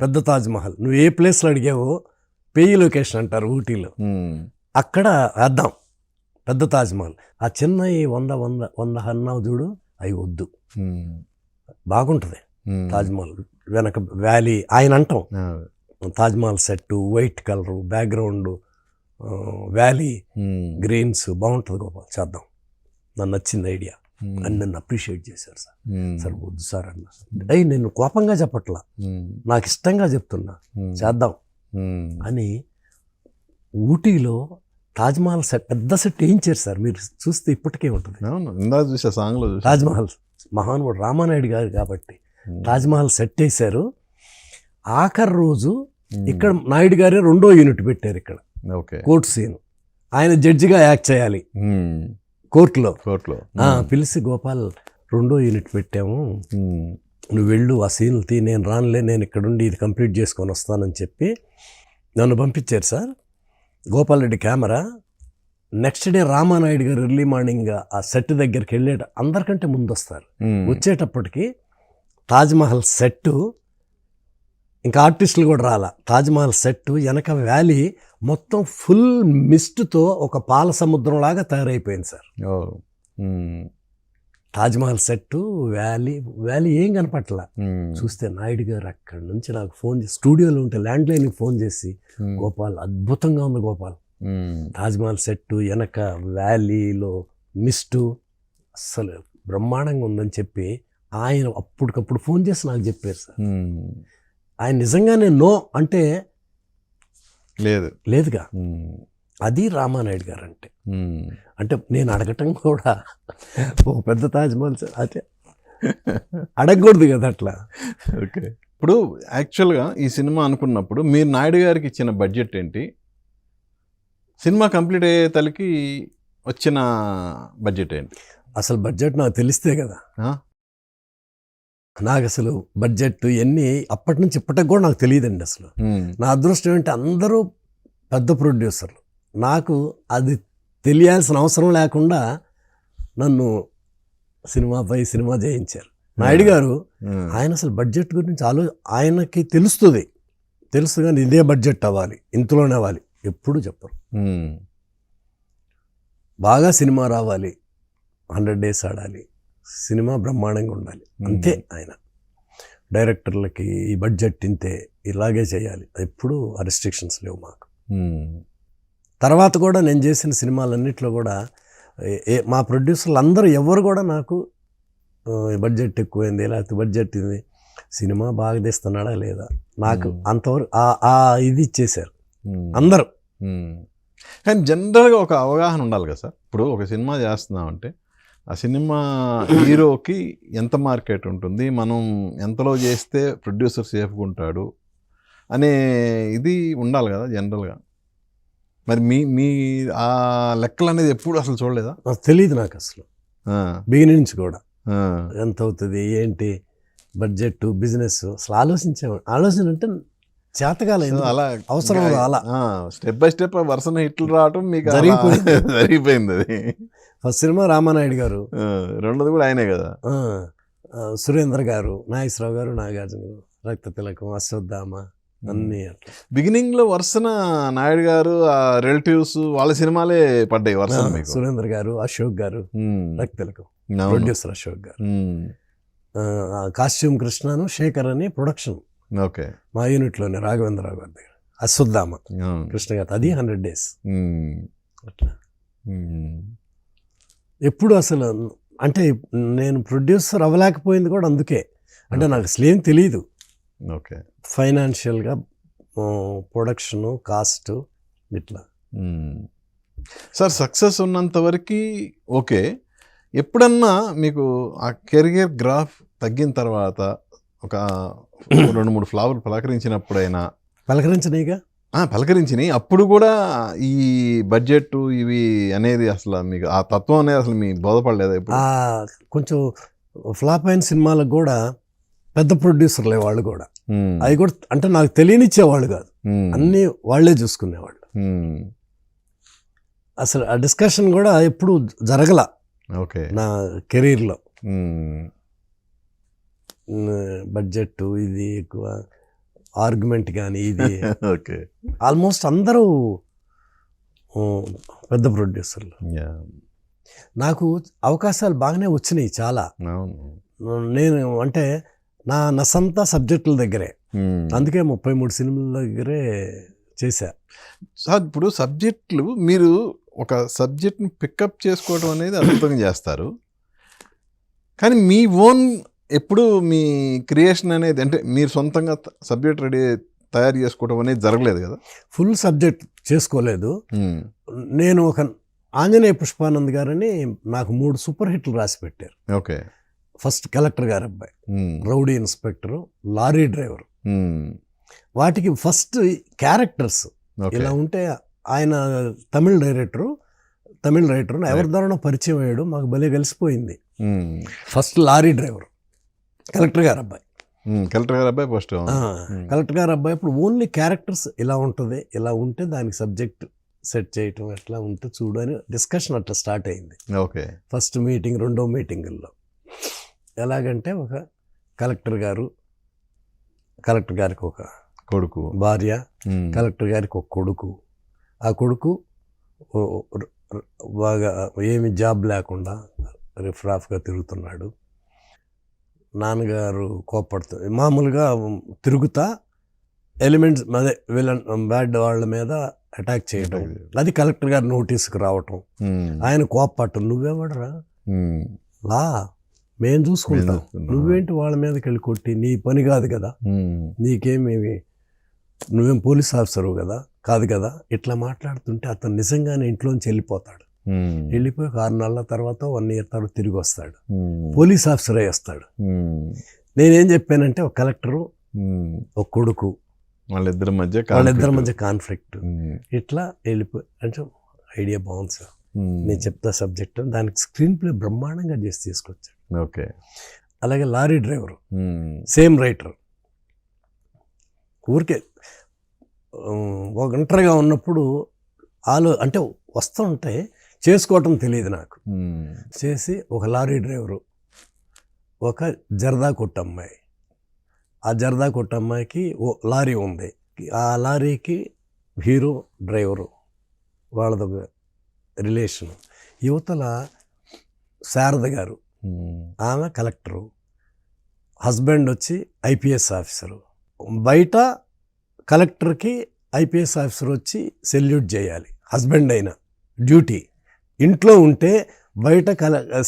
పెద్ద తాజ్మహల్ నువ్వు ఏ ప్లేస్లో అడిగావో, పేయి లొకేషన్ అంటారు ఊటీలో, అక్కడ వేద్దాం పెద్ద తాజ్మహల్. ఆ చిన్న 100 అన్నావు చూడు, అవి వద్దు, బాగుంటుంది తాజ్మహల్ వెనక వ్యాలీ ఆయన అంటాం. Taj Mahal set white colour background valley greens బాగుంటుంది గోపాల్, చేద్దాం. నన్ను నచ్చింది ఐడియా అని నన్ను అప్రిషియేట్ చేశారు. సార్ సార్ వద్దు సార్ అన్న. నేను కోపంగా చెప్పట్లా, నాకు ఇష్టంగా చెప్తున్నా, చేద్దాం అని. ఊటీలో తాజ్మహల్ సెట్ పెద్ద సెట్ వేయించారు సార్, మీరు చూస్తే ఇప్పటికే ఉంటుంది. తాజ్మహల్ మహానుభావుడు రామానాయుడు గారు కాబట్టి తాజ్మహల్ సెట్ వేశారు. ఆఖరి రోజు ఇక్కడ నాయుడు గారే 2వ యూనిట్ పెట్టారు. ఇక్కడ కోర్టు సీన్, ఆయన జడ్జిగా యాక్ట్ చేయాలి కోర్టులో. పిలిచి గోపాల్ 2వ యూనిట్ పెట్టాము, నువ్వు వెళ్ళు ఆ సీన్లు తీ, నేను రానులే, నేను ఇక్కడుండి ఇది కంప్లీట్ చేసుకొని వస్తానని చెప్పి నన్ను పంపించారు sir. Gopal Reddy camera. Next day Ramanaidu గారు ఎర్లీ మార్నింగ్ ఆ సెట్ దగ్గరికి వెళ్ళేట అందరికంటే ముందు వస్తారు. వచ్చేటప్పటికి తాజ్మహల్ సెట్టు, ఇంకా ఆర్టిస్టులు కూడా రాలా, తాజ్మహల్ సెట్ వెనక వ్యాలీ మొత్తం ఫుల్ మిస్ట్తో ఒక పాల సముద్రం లాగా తయారైపోయింది సార్. తాజ్మహల్ సెట్ వ్యాలీ ఏం కనపట్లా. చూస్తే నాయుడు గారు అక్కడి నుంచి నాకు ఫోన్ చేసి, స్టూడియోలో ఉంటే ల్యాండ్ లైన్కి ఫోన్ చేసి, గోపాల్ అద్భుతంగా ఉంది గోపాల్, తాజ్మహల్ సెట్ వెనక వ్యాలీలో మిస్టు అస్సలు బ్రహ్మాండంగా ఉందని చెప్పి ఆయన అప్పటికప్పుడు ఫోన్ చేసి నాకు చెప్పారు సార్. ఆయన నిజంగానే నో అంటే లేదుగా. అది రామానాయుడు గారు అంటే. అంటే నేను అడగటం కూడా ఒక పెద్ద తాజ్మహల్ అయితే అడగకూడదు కదా అట్లా. ఓకే. ఇప్పుడు యాక్చువల్గా ఈ సినిమా అనుకున్నప్పుడు మీరు నాయుడు గారికి ఇచ్చిన బడ్జెట్ ఏంటి, సినిమా కంప్లీట్ అయ్యే తలకి వచ్చిన బడ్జెట్ ఏంటి? అసలు బడ్జెట్ నాకు తెలిస్తే కదా. ఆ? నాకు అసలు బడ్జెట్ ఎన్ని అప్పటి నుంచి ఇప్పటికి కూడా నాకు తెలియదండి అసలు. నా అదృష్టం ఏంటి, అందరూ పెద్ద ప్రొడ్యూసర్లు. నాకు అది తెలియాల్సిన అవసరం లేకుండా నన్ను సినిమాపై సినిమా చేయించారు. నాయుడు గారు ఆయన అసలు బడ్జెట్ గురించి ఆయనకి తెలుస్తుంది కానీ ఇదే బడ్జెట్ అవ్వాలి, ఇంతలోనే అవ్వాలి ఎప్పుడు చెప్పరు. బాగా సినిమా రావాలి, 100 days ఆడాలి, సినిమా బ్రహ్మాండంగా ఉండాలి, అంతే. ఆయన డైరెక్టర్లకి ఈ బడ్జెట్ ఇంతే, ఇలాగే చేయాలి, ఎప్పుడు రెస్ట్రిక్షన్స్ లేవు మాకు. తర్వాత కూడా నేను చేసిన సినిమాలన్నింటిలో కూడా మా ప్రొడ్యూసర్లు అందరూ ఎవరు కూడా నాకు బడ్జెట్ ఎక్కువైంది లేకపోతే బడ్జెట్ ఇది, సినిమా బాగా తీస్తున్నాడా లేదా, నాకు అంతవరకు ఇది ఇచ్చేశారు అందరూ. కానీ జనరల్గా ఒక అవగాహన ఉండాలి కదా సార్. ఇప్పుడు ఒక సినిమా చేస్తున్నామంటే ఆ సినిమా హీరోకి ఎంత మార్కెట్ ఉంటుంది, మనం ఎంతలో చేస్తే ప్రొడ్యూసర్ సేఫ్గా ఉంటాడు అనే ఇది ఉండాలి కదా జనరల్గా. మరి మీ ఆ లెక్కలు అనేది ఎప్పుడు అసలు చూడలేదా? తెలియదు నాకు అసలు బిగినింగ్ నుంచి కూడా. ఎంత అవుతుంది ఏంటి బడ్జెట్ బిజినెస్ అసలు ఆలోచన అంటే చేతకాలేదు, అలా అవసరం అలా స్టెప్ బై స్టెప్ వరుసన హిట్లు రావటం మీకు జరిగిపోయింది. అది ఫస్ట్ సినిమా రామానాయుడు గారు, రెండోది కూడా ఆయనే కదా, సురేంద్ర గారు, నాగేశ్వరరావు గారు, నాగార్జున గారు, రక్త తిలకం, అశ్వత్థామ, అన్నీ అట్లా. బిగినింగ్ లో వరుసన నాయుడు గారు రిలేటివ్స్ వాళ్ళ సినిమాలే పడ్డాయి వరుసన. సురేంద్ర గారు, అశోక్ గారు, రక్త తిలకం ప్రొడ్యూసర్ అశోక్ గారు, కాస్ట్యూమ్ కృష్ణను, శేఖర్ అని ప్రొడక్షన్. ఓకే. మా యూనిట్లోనే రాఘవేంద్రరావు గారి దగ్గర అశ్వత్థామ కృష్ణ గారు, అది 100 days అట్లా. ఎప్పుడు అసలు అంటే నేను ప్రొడ్యూసర్ అవ్వలేకపోయింది కూడా అందుకే. అంటే నాకు అసలు ఏం తెలియదు. ఓకే. ఫైనాన్షియల్గా ప్రొడక్షను కాస్ట్ ఇట్లా. సార్ సక్సెస్ ఉన్నంత వరకు ఓకే. ఎప్పుడన్నా మీకు ఆ కెరియర్ గ్రాఫ్ తగ్గిన తర్వాత ఒక 2-3 ఫ్లావులు పలకరించినప్పుడైనా పలకరించినాయిగా పలకరించినాయి, అప్పుడు కూడా ఈ బడ్జెట్ ఇవి అనేది అసలు మీకు ఆ తత్వం అనేది అసలు మీ బోధపడలేదా? ఇప్పుడు కొంచెం ఫ్లాప్ అయిన సినిమాలకు కూడా పెద్ద ప్రొడ్యూసర్లే వాళ్ళు కూడా, అవి కూడా అంటే నాకు తెలియనిచ్చేవాళ్ళు కాదు, అన్నీ వాళ్ళే చూసుకునేవాళ్ళు. అసలు ఆ డిస్కషన్ కూడా ఎప్పుడు జరగల నా కెరీర్లో. బడ్జెట్ ఇది ఎక్కువ ఆర్గ్యుమెంట్ కానీ ఇది ఆల్మోస్ట్ అందరూ పెద్ద ప్రొడ్యూసర్లు. నాకు అవకాశాలు బాగానే వచ్చినాయి చాలా. నేను అంటే నా నసంతా సబ్జెక్టుల దగ్గరే, అందుకే 33 సినిమాల దగ్గరే చేశా. ఇప్పుడు సబ్జెక్టులు మీరు ఒక సబ్జెక్ట్ని పికప్ చేసుకోవడం అనేది అద్భుతంగా చేస్తారు, కానీ మీ ఓన్ ఎప్పుడు మీ క్రియేషన్ అనేది అంటే మీరు సొంతంగా సబ్జెక్ట్ తయారు చేసుకోవడం అనేది జరగలేదు కదా? ఫుల్ సబ్జెక్ట్ చేసుకోలేదు నేను. ఒక ఆంజనేయ పుష్పానంద్ గారని నాకు 3 సూపర్ హిట్లు రాసి పెట్టారు. ఓకే. ఫస్ట్ కలెక్టర్ గారు అబ్బాయి, రౌడీ ఇన్స్పెక్టరు, లారీ డ్రైవర్. వాటికి ఫస్ట్ క్యారెక్టర్స్ ఇలా ఉంటే ఆయన తమిళ రైటరు ఎవరి ద్వారా పరిచయం అయ్యాడు, మాకు భలే కలిసిపోయింది. ఫస్ట్ లారీ డ్రైవర్ కలెక్టర్ గారు అబ్బాయి ఫస్ట్ కలెక్టర్ గారు అబ్బాయి. ఇప్పుడు ఓన్లీ క్యారెక్టర్స్ ఇలా ఉంటుంది, ఇలా ఉంటే దానికి సబ్జెక్ట్ సెట్ చేయటం ఎట్లా ఉంటే చూడు అని డిస్కషన్ అట్లా స్టార్ట్ అయింది. ఓకే. ఫస్ట్ మీటింగ్, 2వ మీటింగుల్లో ఎలాగంటే ఒక కలెక్టర్ గారికి ఒక కొడుకు, భార్య, కలెక్టర్ గారికి ఒక కొడుకు. ఆ కొడుకు బాగా ఏమి జాబ్ లేకుండా రిఫ్రాఫ్గా తిరుగుతున్నాడు. నాన్నగారు కోపడుతుంది, మామూలుగా తిరుగుతా ఎలిమెంట్స్ అదే విలన్ బ్యాడ్ వాళ్ళ మీద అటాక్ చేయటం, అది కలెక్టర్ గారి నోటీస్కి రావటం, ఆయన కోపడటం, నువ్వేవాడరా లా మేము చూసుకుంటాం, నువ్వేంటి వాళ్ళ మీదకి వెళ్ళి కొట్టి, నీ పని కాదు కదా, నువ్వేం పోలీస్ ఆఫీసరు కదా, కాదు కదా. ఇట్లా మాట్లాడుతుంటే అతను నిజంగానే ఇంట్లోంచి వెళ్ళిపోతాడు. వెళ్ళిపోయి 6 నెలల తర్వాత 1 year తర్వాత తిరిగి వస్తాడు. పోలీస్ ఆఫీసర్ అయి వస్తాడు. నేనేం చెప్పానంటే ఒక కలెక్టరు ఒక కొడుకు వాళ్ళిద్దరి మధ్య కాన్ఫ్లిక్ట్ ఇట్లా వెళ్ళిపోయి అంటే ఐడియా బాగుంది సార్, నేను చెప్తా సబ్జెక్ట్. దానికి స్క్రీన్ ప్లే బ్రహ్మాండంగా చేసి తీసుకొచ్చాడు. ఓకే. అలాగే లారీ డ్రైవరు సేమ్ రైటర్. ఊరికే ఒంటరిగా ఉన్నప్పుడు అంటే వస్తూ ఉంటాయి, చేసుకోవటం తెలియదు నాకు. చేసి ఒక లారీ డ్రైవరు, ఒక జరదా కొట్టు అమ్మాయి. ఆ జరదా కొట్టు అమ్మాయికి లారీ ఉంది. ఆ లారీకి హీరో డ్రైవరు, వాళ్ళదొక రిలేషను. యువతల శారద గారు, ఆమె కలెక్టరు, హస్బెండ్ వచ్చి ఐపీఎస్ ఆఫీసరు. బయట కలెక్టర్కి ఐపీఎస్ ఆఫీసర్ వచ్చి సెల్యూట్ చేయాలి, హస్బెండ్ అయిన డ్యూటీ. ఇంట్లో ఉంటే బయట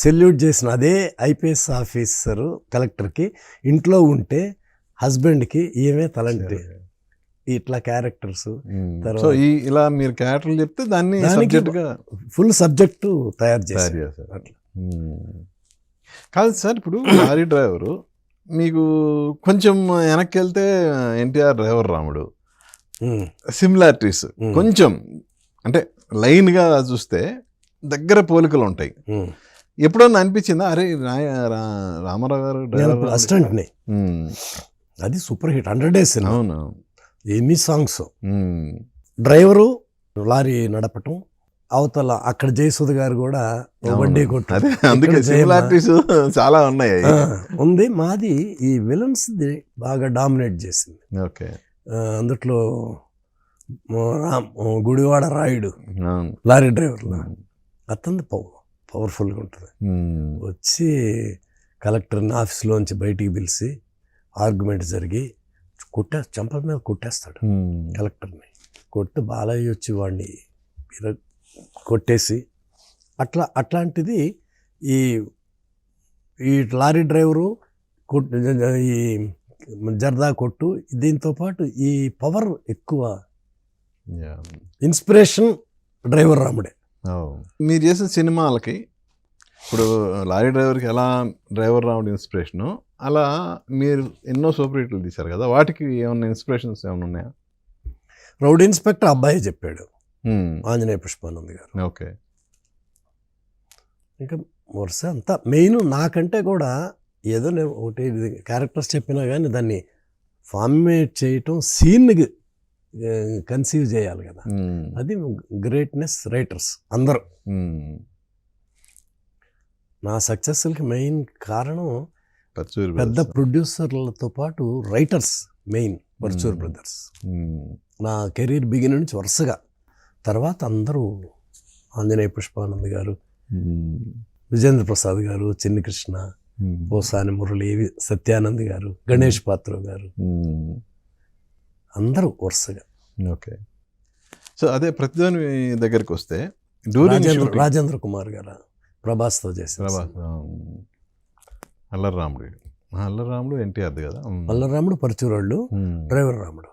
సెల్యూట్ చేసిన అదే ఐపీఎస్ ఆఫీసరు కలెక్టర్కి, ఇంట్లో ఉంటే హస్బెండ్కి ఏమే తలంటే. ఇట్లా క్యారెక్టర్స్. సో ఇలా మీరు క్యారెక్టర్లు చెప్తే దాన్ని ఫుల్ సబ్జెక్టు తయారు చేశారు. అట్లా కాదు సార్, ఇప్పుడు లారీ డ్రైవరు మీకు కొంచెం వెనక్కి వెళ్తే ఎన్టీఆర్ డ్రైవర్ రాముడు సిమిలారిటీస్ కొంచెం అంటే లైన్గా చూస్తే దగ్గర పోలికలు ఉంటాయి. ఎప్పుడన్నా అనిపించిందా అరే రామారావు గారు డ్రైవర్ అసిస్టెంట్ని, అది సూపర్ హిట్ 100 days. అవును, ఏమీ సాంగ్స్. డ్రైవరు లారీ నడపటం, అవతల అక్కడ జయసుధ గారు కూడా వడ్డీ కొట్టు. అందుకే సిమిలారిటీస్ చాలా ఉన్నాయి. ఉంది. మాది ఈ విలన్స్ బాగా డామినేట్ చేసింది. ఓకే. అందుట్లో గుడివాడ రాయుడు లారీ డ్రైవర్లో అతను పవర్ఫుల్గా ఉంటుంది. వచ్చి కలెక్టర్ని ఆఫీస్లోంచి బయటికి పిలిచి ఆర్గ్యుమెంట్ జరిగి చంపల మీద కొట్టేస్తాడు కలెక్టర్ని. కొట్టి బాలయ్య వచ్చి వాడిని కొట్టేసి అట్లాంటిది ఈ లారీ డ్రైవరు ఈ జర్దా కొట్టు, దీంతో పాటు ఈ పవర్ ఎక్కువ. ఇన్స్పిరేషన్ డ్రైవర్ రాముడే. మీరు చేసిన సినిమాలకి ఇప్పుడు లారీ డ్రైవర్కి ఎలా డ్రైవర్ రాముడు ఇన్స్పిరేషను, అలా మీరు ఎన్నో సూపర్ హిట్లు తీశారు కదా, వాటికి ఏమన్నా ఇన్స్పిరేషన్స్ ఏమైనా ఉన్నాయా? రౌడీ ఇన్స్పెక్టర్ అబ్బాయి చెప్పాడు, ఆంజనేయ పుష్పానంద్ గారు. ఓకే. ఇంకా వరుస అంతా మెయిన్ నాకంటే కూడా ఏదో నేను ఒకటి క్యారెక్టర్స్ చెప్పినా కానీ దాన్ని ఫార్మేట్ చేయటం, సీన్కి కన్సీవ్ చేయాలి కదా, అది గ్రేట్నెస్ రైటర్స్ అందరూ. నా సక్సెస్కి మెయిన్ కారణం పెద్ద ప్రొడ్యూసర్లతో పాటు రైటర్స్ మెయిన్. పర్చూర్ బ్రదర్స్ నా కెరీర్ బిగినింగ్ నుంచి వరుసగా. తర్వాత అందరూ ఆంజనేయ పుష్పానంద్ గారు, విజేంద్ర ప్రసాద్ గారు, చిన్ని కృష్ణ, పోసాని మురళి, సత్యానంద్ గారు, గణేష్ పాత్ర గారు, అందరూ వరుసగా. ఓకే. సో అదే ప్రతిధ్వని దగ్గరికి వస్తే రాజేంద్ర కుమార్ గారు ప్రభాస్తో చేశారు. అల్లరాముడు ఎన్టీఆర్ కదా. అల్లరాముడు పరచూరోళ్ళు, డ్రైవర్ రాముడు.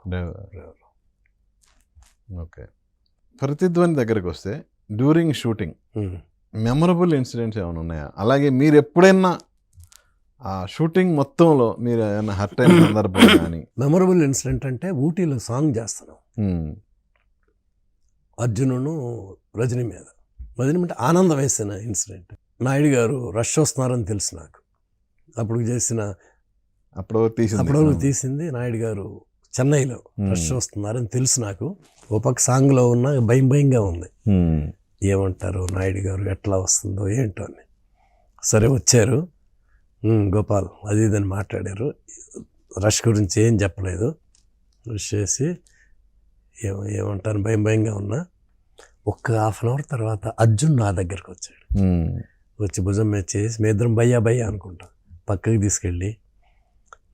ఓకే. ప్రతిధ్వని దగ్గరికి వస్తే డ్యూరింగ్ షూటింగ్ మెమరబుల్ ఇన్సిడెంట్స్ ఏమైనా ఉన్నాయా? అలాగే మీరు ఎప్పుడైనా ఆ షూటింగ్ మొత్తంలో మీరు ఏమైనా హర్ట్ అయిన సందర్భం కానీ? మెమరబుల్ ఇన్సిడెంట్ అంటే ఊటీలో సాంగ్ చేస్తున్నాం, అర్జునును రజనీ మీద. రజనీ అంటే ఆనందం వేసిన ఇన్సిడెంట్. నాయుడు గారు రష్ వస్తున్నారని తెలుసు నాకు. అప్పుడు తీసింది నాయుడు గారు చెన్నైలో రష్ వస్తున్నారని తెలుసు నాకు. ఓ పక్క సాంగ్లో ఉన్న భయంగా ఉంది, ఏమంటారు నాయుడు గారు, ఎట్లా వస్తుందో ఏంటో అని. సరే వచ్చారు, గోపాల్ అది ఇదని మాట్లాడారు. రష్ గురించి ఏం చెప్పలేదు. రష్ చేసి ఏమంటారు భయంగా ఉన్నా. ఒక్క 1/2 hour తర్వాత అర్జున్ నా దగ్గరికి వచ్చాడు. వచ్చి భుజం మీద చేసి మీ ఇద్దరం భయ్యా అనుకుంటా పక్కకి తీసుకెళ్ళి,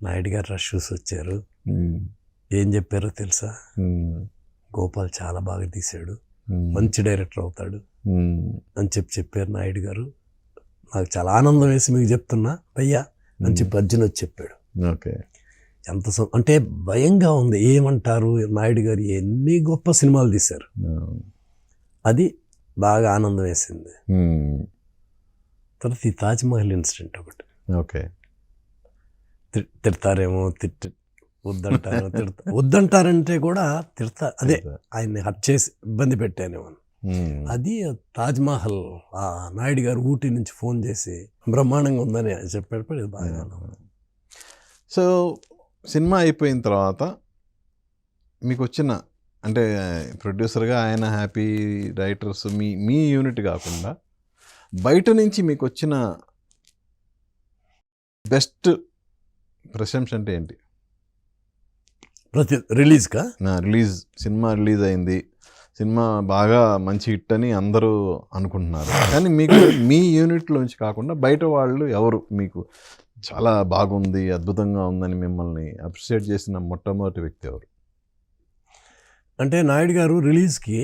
నాయుడు గారు రష్ చూసి వచ్చారు, ఏం చెప్పారో తెలుసా, గోపాల్ చాలా బాగా తీశాడు, మంచి డైరెక్టర్ అవుతాడు అని చెప్పారు నాయుడు గారు. నాకు చాలా ఆనందం వేసి మీకు చెప్తున్నా భయ్యా అని చెప్పి అర్జున్ వచ్చి చెప్పాడు. ఓకే. అంటే భయంగా ఉంది. ఏమంటారు నాయుడు గారు ఎన్ని గొప్ప సినిమాలు తీశారు. అది బాగా ఆనందం వేసింది. తర్వాత ఈ తాజ్మహల్ ఇన్సిడెంట్ ఒకటి. ఓకే. తిడతారేమో, వద్దంటారంటే కూడా అదే ఆయన్ని హట్ చేసి ఇబ్బంది పెట్టానేమో. అది తాజ్మహల్ ఆ నాయుడు గారు ఊటీ నుంచి ఫోన్ చేసి బ్రహ్మాండంగా ఉందని చెప్పేటప్పుడు ఇది బాగా. సో సినిమా అయిపోయిన తర్వాత మీకు వచ్చిన అంటే ప్రొడ్యూసర్గా ఆయన హ్యాపీ, రైటర్స్ మీ యూనిట్ కాకుండా బయట నుంచి మీకు వచ్చిన బెస్ట్ ప్రశంస అంటే ఏంటి? ప్రతి రిలీజ్గా సినిమా రిలీజ్ అయింది, సినిమా బాగా మంచి హిట్ అని అందరూ అనుకుంటున్నారు, కానీ మీకు మీ యూనిట్లోంచి కాకుండా బయట వాళ్ళు ఎవరు మీకు చాలా బాగుంది, అద్భుతంగా ఉందని మిమ్మల్ని అప్రిషియేట్ చేసిన మొట్టమొదటి వ్యక్తి ఎవరు? అంటే నాయుడు గారు రిలీజ్కి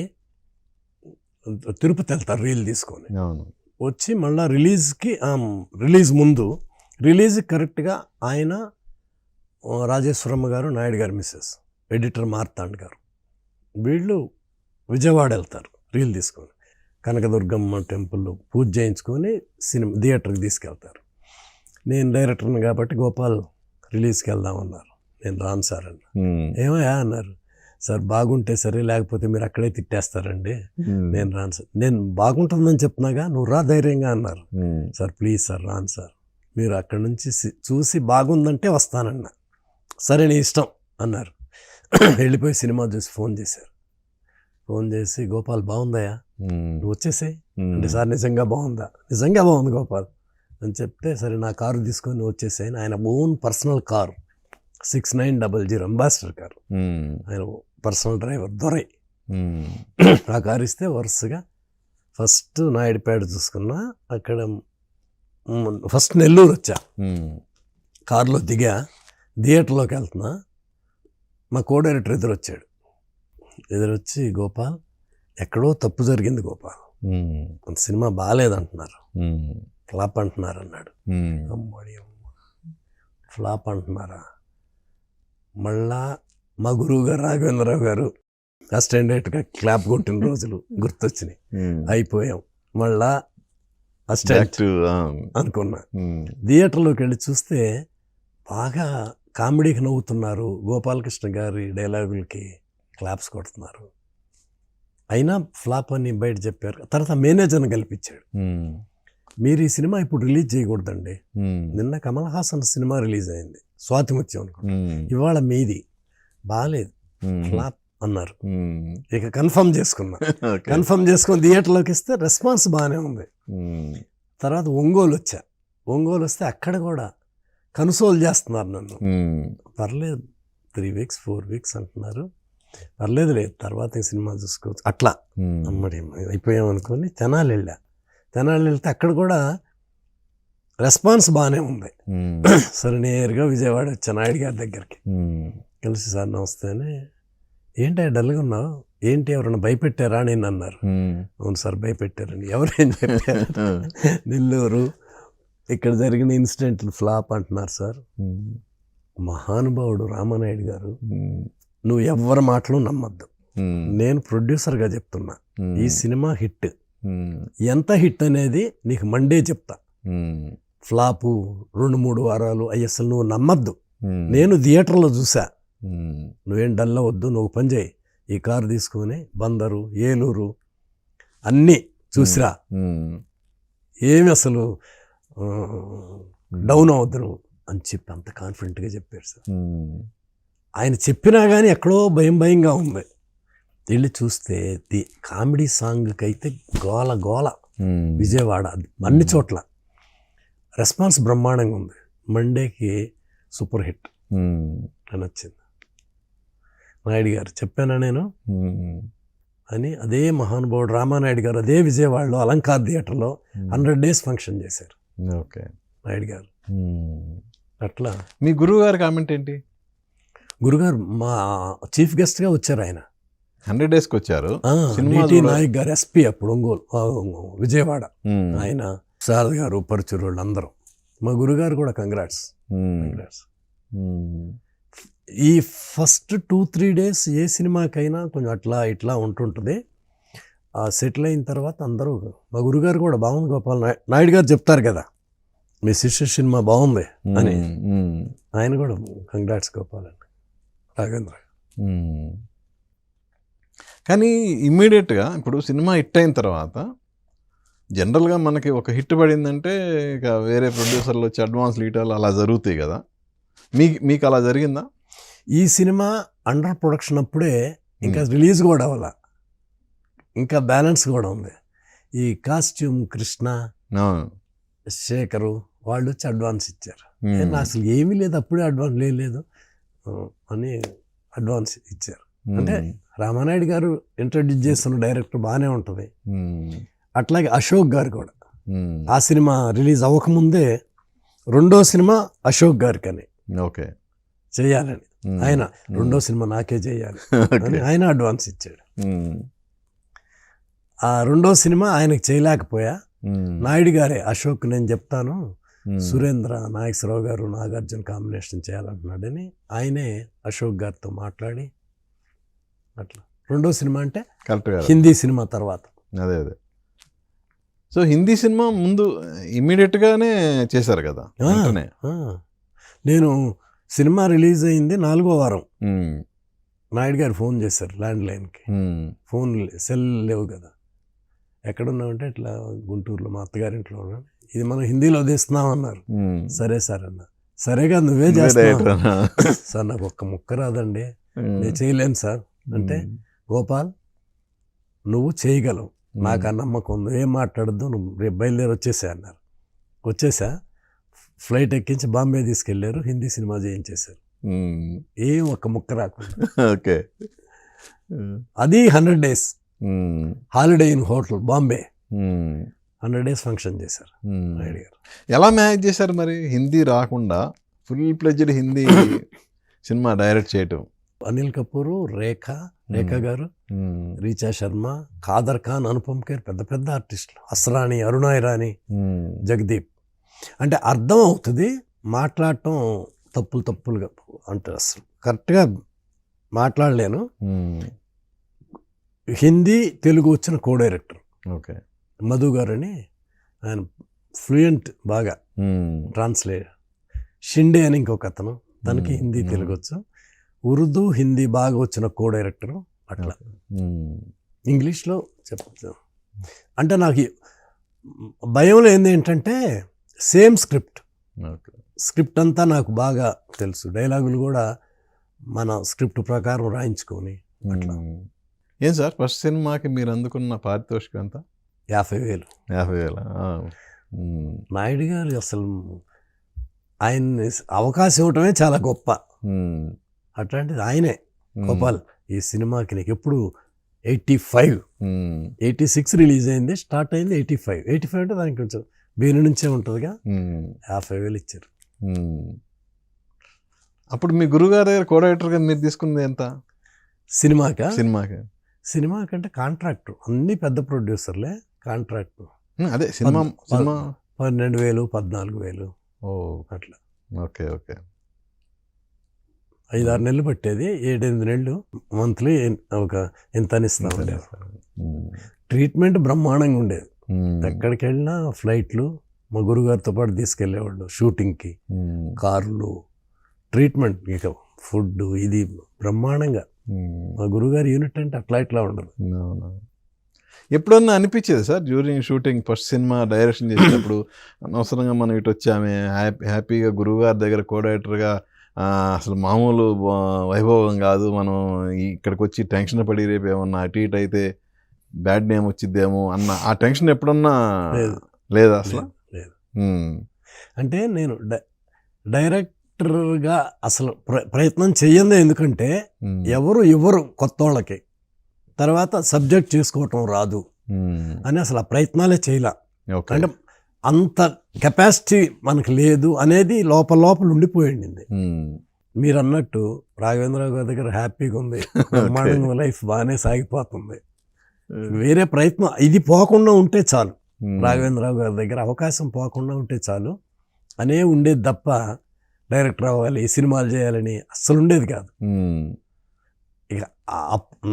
తిరుపతి వెళ్తారు రీల్ తీసుకొని. అవును. వచ్చి మళ్ళీ రిలీజ్ ముందు రిలీజ్కి కరెక్ట్గా ఆయన, రాజేశ్వరమ్మ గారు, నాయుడు గారు మిస్సెస్, ఎడిటర్ మార్తాండ్ గారు, వీళ్ళు విజయవాడ వెళ్తారు రీల్ తీసుకొని. కనకదుర్గమ్మ టెంపుల్లో పూజ చేయించుకొని థియేటర్కి తీసుకెళ్తారు. నేను డైరెక్టర్ని కాబట్టి గోపాల్ రిలీజ్కి వెళ్దామన్నారు. నేను రాను సార్ అన్న. ఏమయ్యా అన్నారు. సార్ బాగుంటే సరే, లేకపోతే మీరు అక్కడే తిట్టేస్తారండి, నేను రాను సార్. నేను బాగుంటుందని చెప్తున్నాగా, నువ్వు రా ధైర్యంగా అన్నారు. సార్ ప్లీజ్ సార్ రాను సార్, మీరు అక్కడి నుంచి చూసి బాగుందంటే వస్తానన్నా. సరే నీ ఇష్టం అన్నారు. వెళ్ళిపోయి సినిమా చూసి ఫోన్ చేశారు. ఫోన్ చేసి గోపాల్ బాగుందయా, నువ్వు వచ్చేసాయి అంటే, సార్ నిజంగా బాగుందా? నిజంగా బాగుంది గోపాల్ అని చెప్తే, సరే నా కారు తీసుకొని వచ్చేసాయి. ఆయన own personal car 6900 ambassador car, ఆయన పర్సనల్ డ్రైవర్ దొరై. ఆ కారు ఇస్తే వరుసగా ఫస్ట్ నాయుడుపేట చూసుకున్నా, అక్కడ ఫస్ట్ నెల్లూరు వచ్చా, కారులో దిగా, థియేటర్లోకి వెళ్తున్నా, మా కో డైరెక్టర్ ఎదురొచ్చి గోపాల్ ఎక్కడో తప్పు జరిగింది గోపాల్, కొంత సినిమా బాగాలేదంటున్నారు, ఫ్లాప్ అంటున్నారు అన్నాడు. అమ్మడి ఫ్లాప్ అంటున్నారా? మళ్ళా మా గురువు గారు రాఘవేంద్రరావు గారు అసిస్టెంట్ డైరెక్టర్గా క్లాప్ కొట్టిన రోజులు గుర్తొచ్చినాయి. అయిపోయాం. మళ్ళా అసిస్టెంట్ అనుకున్నా. థియేటర్లోకి వెళ్ళి చూస్తే బాగా కామెడీకి నవ్వుతున్నారు, గోపాలకృష్ణ గారి డైలాగులకి క్లాప్స్ కొడుతున్నారు. అయినా ఫ్లాప్ అని బయట చెప్పారు. తర్వాత మేనేజర్ని కల్పించాడు. మీరు ఈ సినిమా ఇప్పుడు రిలీజ్ చేయకూడదండి, నిన్న కమల్ హాసన్ సినిమా రిలీజ్ అయింది, స్వాతిముత్యం అనుకోండి, ఇవాళ మీది బాగాలేదు, ఫ్లాప్ అన్నారు. ఇక కన్ఫర్మ్ చేసుకుని థియేటర్లోకి ఇస్తే రెస్పాన్స్ బాగానే ఉంది. తర్వాత ఒంగోలు వస్తే అక్కడ కూడా కన్సోల్ చేస్తున్నారు నన్ను. పర్లేదు 3 weeks 4 weeks అంటున్నారు, పర్లేదు లేదు తర్వాత ఈ సినిమా చూసుకోవచ్చు. అట్లా అమ్మడి అయిపోయాం అనుకొని తెనాలి వెళ్తే అక్కడ కూడా రెస్పాన్స్ బాగానే ఉంది. సరే నేరుగా విజయవాడ వచ్చా నాయుడు గారి దగ్గరికి. కలిసి సార్ నమస్తే అని, ఏంటి డల్గా ఉన్నావు, ఏంటి ఎవరైనా భయపెట్టారా నేను అన్నారు. అవును సార్ భయపెట్టారని. ఎవరేం చెప్పారు? నెల్లూరు ఇక్కడ జరిగిన ఇన్సిడెంట్లు ఫ్లాప్ అంటున్నారు సార్. మహానుభావుడు రామానాయుడు గారు, నువ్వు ఎవరి మాటలు నమ్మద్దు, నేను ప్రొడ్యూసర్గా చెప్తున్నా, ఈ సినిమా హిట్, ఎంత హిట్ అనేది నీకు మండే చెప్తా, ఫ్లాపు 2-3 వారాలు అసలు నువ్వు నమ్మద్దు, నేను థియేటర్లో చూసా, నువ్వేం డల్ అవ్వద్దు, నువ్వు పని చేయి, ఈ కారు తీసుకొని బందరు ఏలూరు అన్నీ చూసిరా, ఏమి అసలు డౌన్ అవ్వద్దు నువ్వు అని చెప్పి అంత కాన్ఫిడెంట్గా చెప్పారు సార్. ఆయన చెప్పినా కానీ ఎక్కడో భయంగా ఉంది. వెళ్ళి చూస్తే కామెడీ సాంగ్కి అయితే గోల విజయవాడ అన్ని చోట్ల రెస్పాన్స్ బ్రహ్మాండంగా ఉంది. మండేకి సూపర్ హిట్ అని వచ్చింది. నాయుడు గారు చెప్పానా నేను అని, అదే మహానుభావుడు రామానాయుడు గారు అదే విజయవాడలో అలంకార్ థియేటర్లో 100 days ఫంక్షన్ చేశారు. ఓకే, నాయుడు గారు. అట్లా మీ గురువు గారి కామెంట్ ఏంటి? గురుగారు మా చీఫ్ గెస్ట్గా వచ్చారు. ఆయన 100 daysకి వచ్చారు. నాయక్ గారు ఎస్పీ అప్పుడు ఒంగోలు విజయవాడ, ఆయన శారద గారు పరుచూరు వాళ్ళు అందరూ. మా గురుగారు కూడా కంగ్రాట్స్. ఈ ఫస్ట్ 2-3 డేస్ ఏ సినిమాకైనా కొంచెం అట్లా ఇట్లా ఉంటుంటుంది. ఆ సెటిల్ అయిన తర్వాత అందరూ మా గురుగారు కూడా బాగుంది గోపాల్ నాయుడు గారు చెప్తారు కదా, మీ శిష్య సినిమా బాగుంది అని. ఆయన కూడా కంగ్రాట్స్ గోపాల్ అని రాఘవేంద్ర. కానీ ఇమ్మీడియట్గా ఇప్పుడు సినిమా హిట్ అయిన తర్వాత జనరల్గా మనకి ఒక హిట్ పడిందంటే ఇక వేరే ప్రొడ్యూసర్లు వచ్చి అడ్వాన్స్ లీటర్లు అలా జరుగుతాయి కదా, మీకు అలా జరిగిందా? ఈ సినిమా అండర్ ప్రొడక్షన్ అప్పుడే, ఇంకా రిలీజ్ కూడా అవ్వాల, ఇంకా బ్యాలెన్స్ కూడా ఉంది. ఈ కాస్ట్యూమ్ కృష్ణ, శేఖరు వాళ్ళు వచ్చి అడ్వాన్స్ ఇచ్చారు. నాకు అసలు ఏమీ లేదు, అప్పుడే అడ్వాన్స్ లేదు అని అడ్వాన్స్ ఇచ్చారు. అంటే రామానాయుడు గారు ఇంట్రడ్యూస్ చేస్తున్న డైరెక్టర్ బాగానే ఉంటుంది. అట్లాగే అశోక్ గారు కూడా ఆ సినిమా రిలీజ్ అవ్వకముందే రెండో సినిమా అశోక్ గారికి అని ఓకే చేయాలని, ఆయన రెండో సినిమా నాకే చేయాలి అని ఆయన అడ్వాన్స్ ఇచ్చాడు. ఆ రెండో సినిమా ఆయనకు చేయలేకపోయా, నాయుడు గారే అశోక్ నేను చెప్తాను, సురేంద్ర నాగేశ్వరరావు గారు నాగార్జున కాంబినేషన్ చేయాలంటున్నాడని ఆయనే అశోక్ గారితో మాట్లాడి అట్లా రెండో సినిమా అంటే కరెక్ట్గా హిందీ సినిమా తర్వాత. అదే సో హిందీ సినిమా ముందు ఇమ్మీడియట్గానే చేశారు కదా. నేను సినిమా రిలీజ్ అయింది 4వ వారం నాయుడు గారు ఫోన్ చేశారు ల్యాండ్ లైన్కి. ఫోన్ సెల్ లేవు కదా, ఎక్కడున్నామంటే ఇట్లా గుంటూరులో మా అత్తగారింట్లో ఉన్నాను, ఇది మనం హిందీలో తీస్తున్నామన్నారు. సరే సార్ అన్న. సరే కాదు నువ్వే చేస్తావు సార్, నాకు ఒక్క ముక్క రాదండి, నేను చేయలేను సార్ అంటే, గోపాల్ నువ్వు చేయగలవు, నాకు ఆ నమ్మకం ఉంది, ఏం మాట్లాడద్దు, నువ్వు రేపు బయలుదేరి వచ్చేసా అన్నారు. వచ్చేసా, ఫ్లైట్ ఎక్కించి బాంబే తీసుకెళ్లారు, హిందీ సినిమా చేయించేశారు, ఏం ఒక్క ముక్క రాకుండా. ఓకే, అది 100 days holiday in hotel Bombay, 100 days function చేశారు నాయుడు గారు. ఎలా మేనేజ్ చేశారు మరి హిందీ రాకుండా full pledged Hindi cinema direct చేయటం? అనిల్ కపూర్, రేఖ గారు, రీచా శర్మ, ఖాదర్ ఖాన్, అనుపమ్ ఖేర్, పెద్ద పెద్ద ఆర్టిస్టులు, అస్రాని, అరుణా ఇరానీ, జగదీప్. అంటే అర్థం అవుతుంది, మాట్లాడటం తప్పులుగా అంటే అసలు కరెక్ట్గా మాట్లాడలేను. హిందీ తెలుగు వచ్చిన కో డైరెక్టర్ ఓకే మధు గారని, ఆయన ఫ్లూయెంట్ బాగా ట్రాన్స్లేట్. షిండే అని ఇంకొక అతను, తనకి హిందీ తెలుగు వచ్చు, ఉర్దూ హిందీ బాగా వచ్చిన కో డైరెక్టరు. అట్లా ఇంగ్లీష్లో చెప్తాను. అంటే నాకు భయంలో ఏంటంటే సేమ్ స్క్రిప్ట్ అంతా నాకు బాగా తెలుసు, డైలాగులు కూడా మన స్క్రిప్ట్ ప్రకారం రాయించుకొని అట్లా. ఏం సార్ ఫస్ట్ సినిమాకి మీరు అందుకున్న పారితోషికం ఎంత? 50,000. 50,000. నాయుడు గారు అసలు ఆయన అవకాశం ఇవ్వటమే చాలా గొప్ప. అట్లాంటిది ఆయనే, గోపాల్ ఈ సినిమాకి నీకు ఎప్పుడు 85, 86 రిలీజ్ అయింది, స్టార్ట్ అయింది 85 అంటే దానికి కొంచెం బీను నుంచే ఉంటుందిగా, 50,000 ఇచ్చారు. అప్పుడు మీ గురుగారి దగ్గర కో డైరెక్టర్గా మీరు తీసుకుంది ఎంత? సినిమాకంటే కాంట్రాక్ట్, అన్ని పెద్ద ప్రొడ్యూసర్లే కాంట్రాక్ట్. అదే సినిమా 12,000, 14,000 అట్లా. ఓకే 5-6 నెలలు పట్టేది, 7-8 నెలలు మంత్లీ ఒక ఎంత ఇస్తా ఉండేది. ట్రీట్మెంట్ బ్రహ్మాండంగా ఉండేది, ఎక్కడికి వెళ్ళినా ఫ్లైట్లు, మా గురుగారితో పాటు తీసుకెళ్లేవాళ్ళు షూటింగ్కి, కార్లు, ట్రీట్మెంట్, ఇక ఫుడ్, ఇది బ్రహ్మాండంగా. మా గురుగారి యూనిట్ అంటే అట్లా ఇట్లా ఉండదు. ఎప్పుడన్నా అనిపించేది sir during shooting first cinema direction చేసేటప్పుడు, అనవసరంగా మనం ఇటు వచ్చామే, హ్యాపీగా గురువుగారి దగ్గర కో డైరెక్టర్గా అసలు మామూలు వైభవం కాదు, మనం ఇక్కడికి వచ్చి టెన్షన్ పడి రేపు ఏమన్నా అటు ఇటు అయితే బ్యాడ్ నేమ్ వచ్చిద్దేమో అన్న ఆ టెన్షన్ ఎప్పుడన్నా లేదా అసలు? లేదు. అంటే నేను డైరెక్టర్గా అసలు ప్రయత్నం చెయ్యందే, ఎందుకంటే ఎవరు కొత్త వాళ్ళకి తర్వాత సబ్జెక్ట్ చేసుకోవటం రాదు అని అసలు ఆ ప్రయత్నాలే చేయలే. అంటే అంత కెపాసిటీ మనకు లేదు అనేది లోపల ఉండిపోయింది. మీరు అన్నట్టు రాఘవేంద్రరావు గారి దగ్గర హ్యాపీగా ఉంది, బ్రహ్మాండంగా లైఫ్ బాగానే సాగిపోతుంది, వేరే ప్రయత్నం ఇది పోకుండా ఉంటే చాలు, రాఘవేంద్రరావు గారి దగ్గర అవకాశం పోకుండా ఉంటే చాలు అనే ఉండేది తప్ప డైరెక్టర్ అవ్వాలి, సినిమాలు చేయాలని అస్సలు ఉండేది కాదు. ఉమ్, ఇక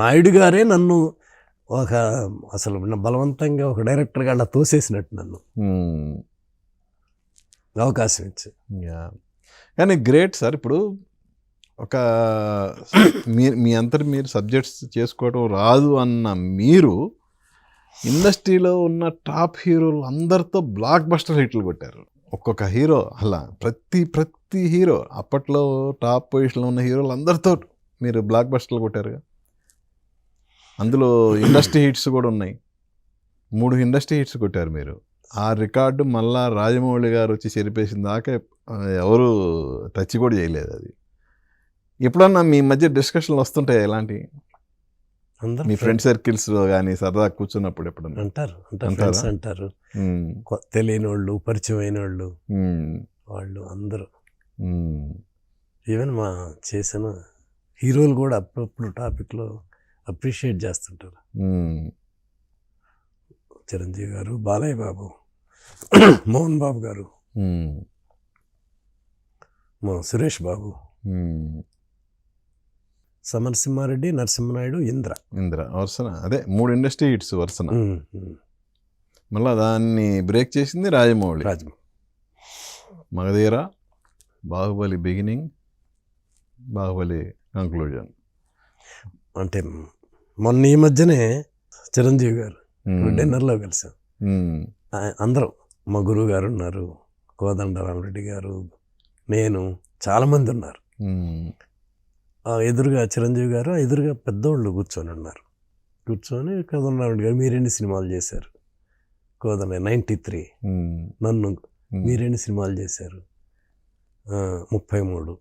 నాయుడు గారే నన్ను అసలు బలవంతంగా ఒక డైరెక్టర్గా అలా తోసేసినట్టు నన్ను ఉమ్. అవకాశం ఇచ్చి. యా. కానీ గ్రేట్ సార్. ఇప్పుడు ఒక మీ అంతటి మీరు సబ్జెక్ట్స్ చేసుకోవడం రాదు అన్న మీరు ఇండస్ట్రీలో ఉన్న టాప్ హీరోలు అందరితో బ్లాక్ బస్టర్ హిట్లు కొట్టారు. ఒక్కొక్క హీరో అలా ప్రతి హీరో అప్పట్లో టాప్ పొజిషన్లో ఉన్న హీరోలు అందరితో మీరు బ్లాక్ బస్టర్లు కొట్టారుగా. అందులో ఇండస్ట్రీ హిట్స్ కూడా ఉన్నాయి. 3 ఇండస్ట్రీ హిట్స్ కొట్టారు మీరు. ఆ రికార్డు మళ్ళా రాజమౌళి గారు వచ్చి చెరిపేసిన దాకా ఎవరు టచ్ కూడా చేయలేదు. అది ఎప్పుడన్నా మీ మధ్య డిస్కషన్లు వస్తుంటాయి ఎలాంటివి? అందరూ మీ ఫ్రెండ్ సర్కిల్స్లో కానీ సరదా కూర్చున్నప్పుడు ఎప్పుడన్నా అంటారు ఫ్రెండ్స్ అంటారు, తెలియని వాళ్ళు, పరిచయం అయిన వాళ్ళు, వాళ్ళు అందరూ. ఈవెన్ మా చేసిన హీరోలు కూడా అప్పుడప్పుడు టాపిక్లో అప్రిషియేట్ చేస్తుంటారు. చిరంజీవి గారు, బాలయ్య బాబు, మోహన్ బాబు గారు, మా సురేష్ బాబు, సమరసింహారెడ్డి, నరసింహనాయుడు, ఇంద్ర వరుసన. అదే 3 ఇండస్ట్రీ హిట్స్ వరుసన. మళ్ళీ దాన్ని బ్రేక్ చేసింది రాజమౌళి. Magadheera, Baahubali beginning, Baahubali conclusion. అంటే మొన్న ఈ మధ్యనే చిరంజీవి గారు డిన్నర్లో కలిసాం. అందరం, మా గురువు గారు ఉన్నారు, కోదండరామరెడ్డి గారు, నేను, చాలామంది ఉన్నారు. ఎదురుగా చిరంజీవి గారు, ఎదురుగా పెద్దోళ్ళు కూర్చొని ఉన్నారు. కూర్చొని కోదండరామరెడ్డి గారు, మీరెన్ని సినిమాలు చేశారు? 93. నన్ను, మీరెన్ని సినిమాలు చేశారు? 33.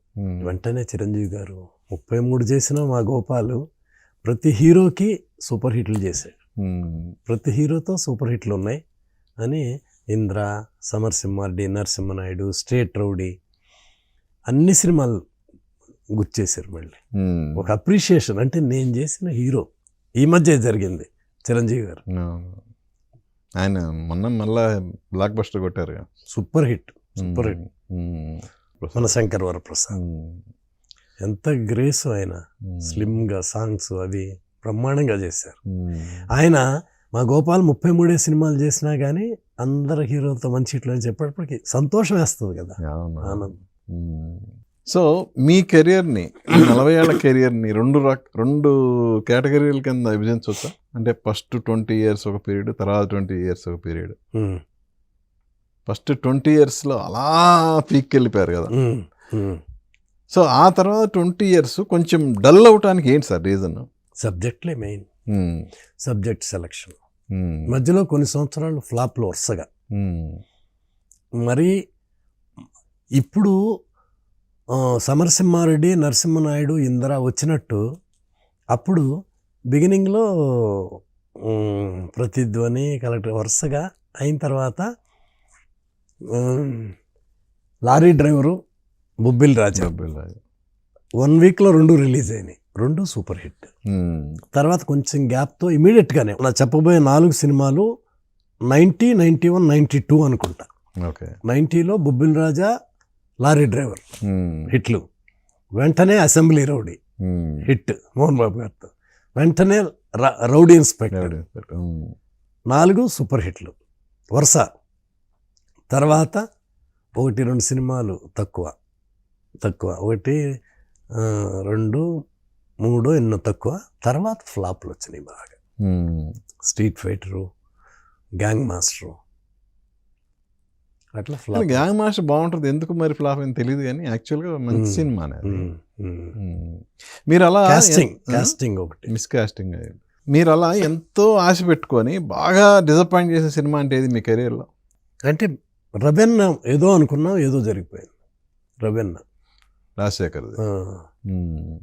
వెంటనే చిరంజీవి గారు, 33 చేసిన మా గోపాలు ప్రతి హీరోకి సూపర్ హిట్లు చేశాడు, ప్రతి హీరోతో సూపర్ హిట్లు ఉన్నాయి అని ఇంద్ర, సమరసింహారెడ్డి, నరసింహనాయుడు, స్ట్రేట్ రౌడీ అన్ని సినిమాలు గుర్చేశారు. మళ్ళీ ఒక అప్రిషియేషన్. అంటే నేను చేసిన హీరో. ఈ మధ్య జరిగింది చిరంజీవి గారు. ఆయన మొన్న మళ్ళా బ్లాక్ బస్టర్ కొట్టారు, సూపర్ హిట్. మన శంకర్ వరప్రసాద్ ఎంత గ్రేస్, ఆయన స్లిమ్గా సాంగ్స్ అవి బ్రహ్మాండంగా చేశారు. ఆయన మా గోపాల్ 33 సినిమాలు చేసినా కానీ అందరు హీరోలతో మంచి హిట్లు అని చెప్పేటప్పటికి సంతోషం వేస్తుంది కదా, ఆనందం. సో మీ కెరియర్ని, 40 ఏళ్ల కెరియర్ని రెండు కేటగిరీల కింద విభజించవచ్చా? అంటే ఫస్ట్ 20 years ఒక పీరియడ్, తర్వాత 20 years ఒక పీరియడ్. ఫస్ట్ 20 yearsలో అలా పీక్కి వెళ్ళిపోయారు కదా. సో ఆ తర్వాత 20 years కొంచెం డల్ అవటానికి ఏంటి సార్ రీజన్? సబ్జెక్ట్లే మెయిన్. Subject selection. మధ్యలో కొన్ని సంవత్సరాలు ఫ్లాప్లో వరుసగా. మరి ఇప్పుడు సమరసింహారెడ్డి, నరసింహనాయుడు, ఇంద్ర వచ్చినట్టు అప్పుడు బిగినింగ్లో ప్రతిధ్వని, కలెక్టర్ వరుసగా అయిన తర్వాత లారీ డ్రైవరు, బొబ్బిలి రాజా 1 weekలో 2 రిలీజ్ అయినాయి, 2 సూపర్ హిట్. తర్వాత కొంచెం గ్యాప్తో ఇమీడియట్గానే నా చెప్పబోయే 4 సినిమాలు 90, 91, 92 అనుకుంటా. 90లో బొబ్బిలి రాజా, లారీ డ్రైవర్ హిట్లు. వెంటనే assembly rowdy hit Mohan Babu గారితో. వెంటనే రౌడీ ఇన్స్పెక్టర్, 4 సూపర్ హిట్లు వరుస. తర్వాత 1-2 సినిమాలు తక్కువ, 1, 2, 3 ఎన్నో తక్కువ. తర్వాత ఫ్లాప్లు వచ్చినాయి బాగా. స్ట్రీట్ ఫైటరు, గ్యాంగ్ మాస్టరు, అట్లా ఫ్లాప్. గ్యాంగ్ మాస్టర్ బాగుంటుంది, ఎందుకు మరి ఫ్లాప్ అని తెలియదు కానీ యాక్చువల్గా మంచి సినిమా. మీరు అలా కాస్టింగ్ ఒకటి మిస్ కాస్టింగ్. మీరు అలా ఎంతో ఆశ పెట్టుకొని బాగా డిసప్పాయింట్ చేసే సినిమా అంటే ఏది మీ కెరీర్లో? అంటే రవెన్న ఏదో అనుకున్నాం, ఏదో జరిగిపోయింది. రవెన్న రాజశేఖర్,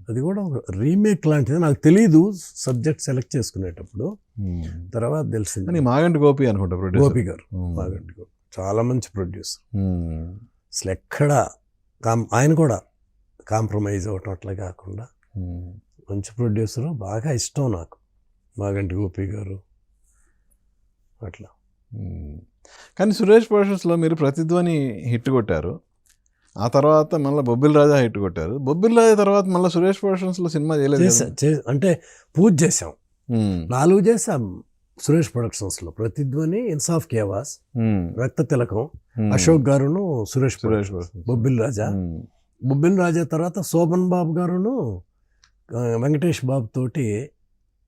అది కూడా ఒక రీమేక్ లాంటిది. నాకు తెలీదు సబ్జెక్ట్ సెలెక్ట్ చేసుకునేటప్పుడు, తర్వాత తెలిసింది. మాగంటి గోపి అనుకుంటా ప్రొడ్యూసర్. గోపి గారు, మాగంటి గోపి చాలా మంచి ప్రొడ్యూసర్. అసలు ఎక్కడ ఆయన కూడా కాంప్రమైజ్ అవ్వటం అట్లా కాకుండా మంచి ప్రొడ్యూసరు. బాగా ఇష్టం నాకు మాగంటి గోపి గారు అట్లా. కానీ సురేష్ ప్రొడక్షన్స్లో మీరు ప్రతిధ్వని హిట్ కొట్టారు. ఆ తర్వాత మళ్ళీ బొబ్బిల్ రాజా హిట్ కొట్టారు. బొబ్బిల్ రాజా తర్వాత మళ్ళీ సురేష్ ప్రొడక్షన్స్లో సినిమా చేయలేదు కదా? అంటే పూజ చేసాం, ఉమ్, 4 చేసాం సురేష్ ప్రొడక్షన్స్లో. ప్రతిధ్వని, ఇన్సాఫ్ కేవాస్, రక్త తిలకం, ఉమ్, అశోక్ గారును సురేష్ సురేష్ ప్రొడక్షన్స్, బొబ్బిల్ రాజా. ఉమ్, బొబ్బిల్ రాజా తర్వాత శోభన్ బాబు గారును వెంకటేష్ బాబు తోటి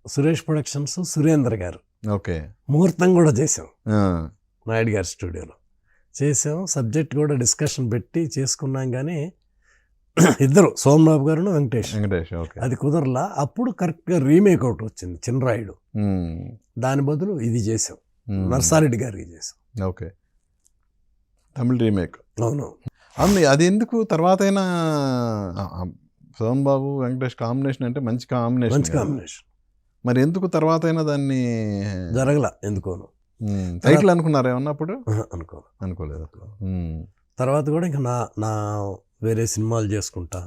సురేష్ ప్రొడక్షన్స్, సురేంద్ర గారు ఓకే. ముహూర్తం కూడా చేసాం ఆ, నాయుడు గారి స్టూడియోలో చేసాం. సబ్జెక్ట్ కూడా డిస్కషన్ పెట్టి చేసుకున్నాం, కానీ ఇద్దరు సోమబాబు గారును వెంకటేష్, ఓకే. అది కుదరలా. అప్పుడు కరెక్ట్గా రీమేక్ ఒకటి వచ్చింది, చిన్నరాయుడు. ఉమ్, దాని బదులు ఇది చేసాం, ఉమ్, నర్సారెడ్డి గారికి చేసాం. ఓకే. తమిళ రీమేక్. అవును, అవును, అది ఎందుకు తర్వాత అయినా సోమన్ బాబు వెంకటేష్ కాంబినేషన్ అంటే మంచి కాంబినేషన్ మంచి కదా. కాంబినేషన్. మరి ఎందుకు తర్వాత అయినా దాన్ని జరగల ఎందుకోను, టైటిల్ అనుకున్నారు ఏమన్నా అప్పుడు? అనుకోను. అనుకోలేదు. తర్వాత కూడా ఇంకా నా వేరే సినిమాలు చేసుకుంటా,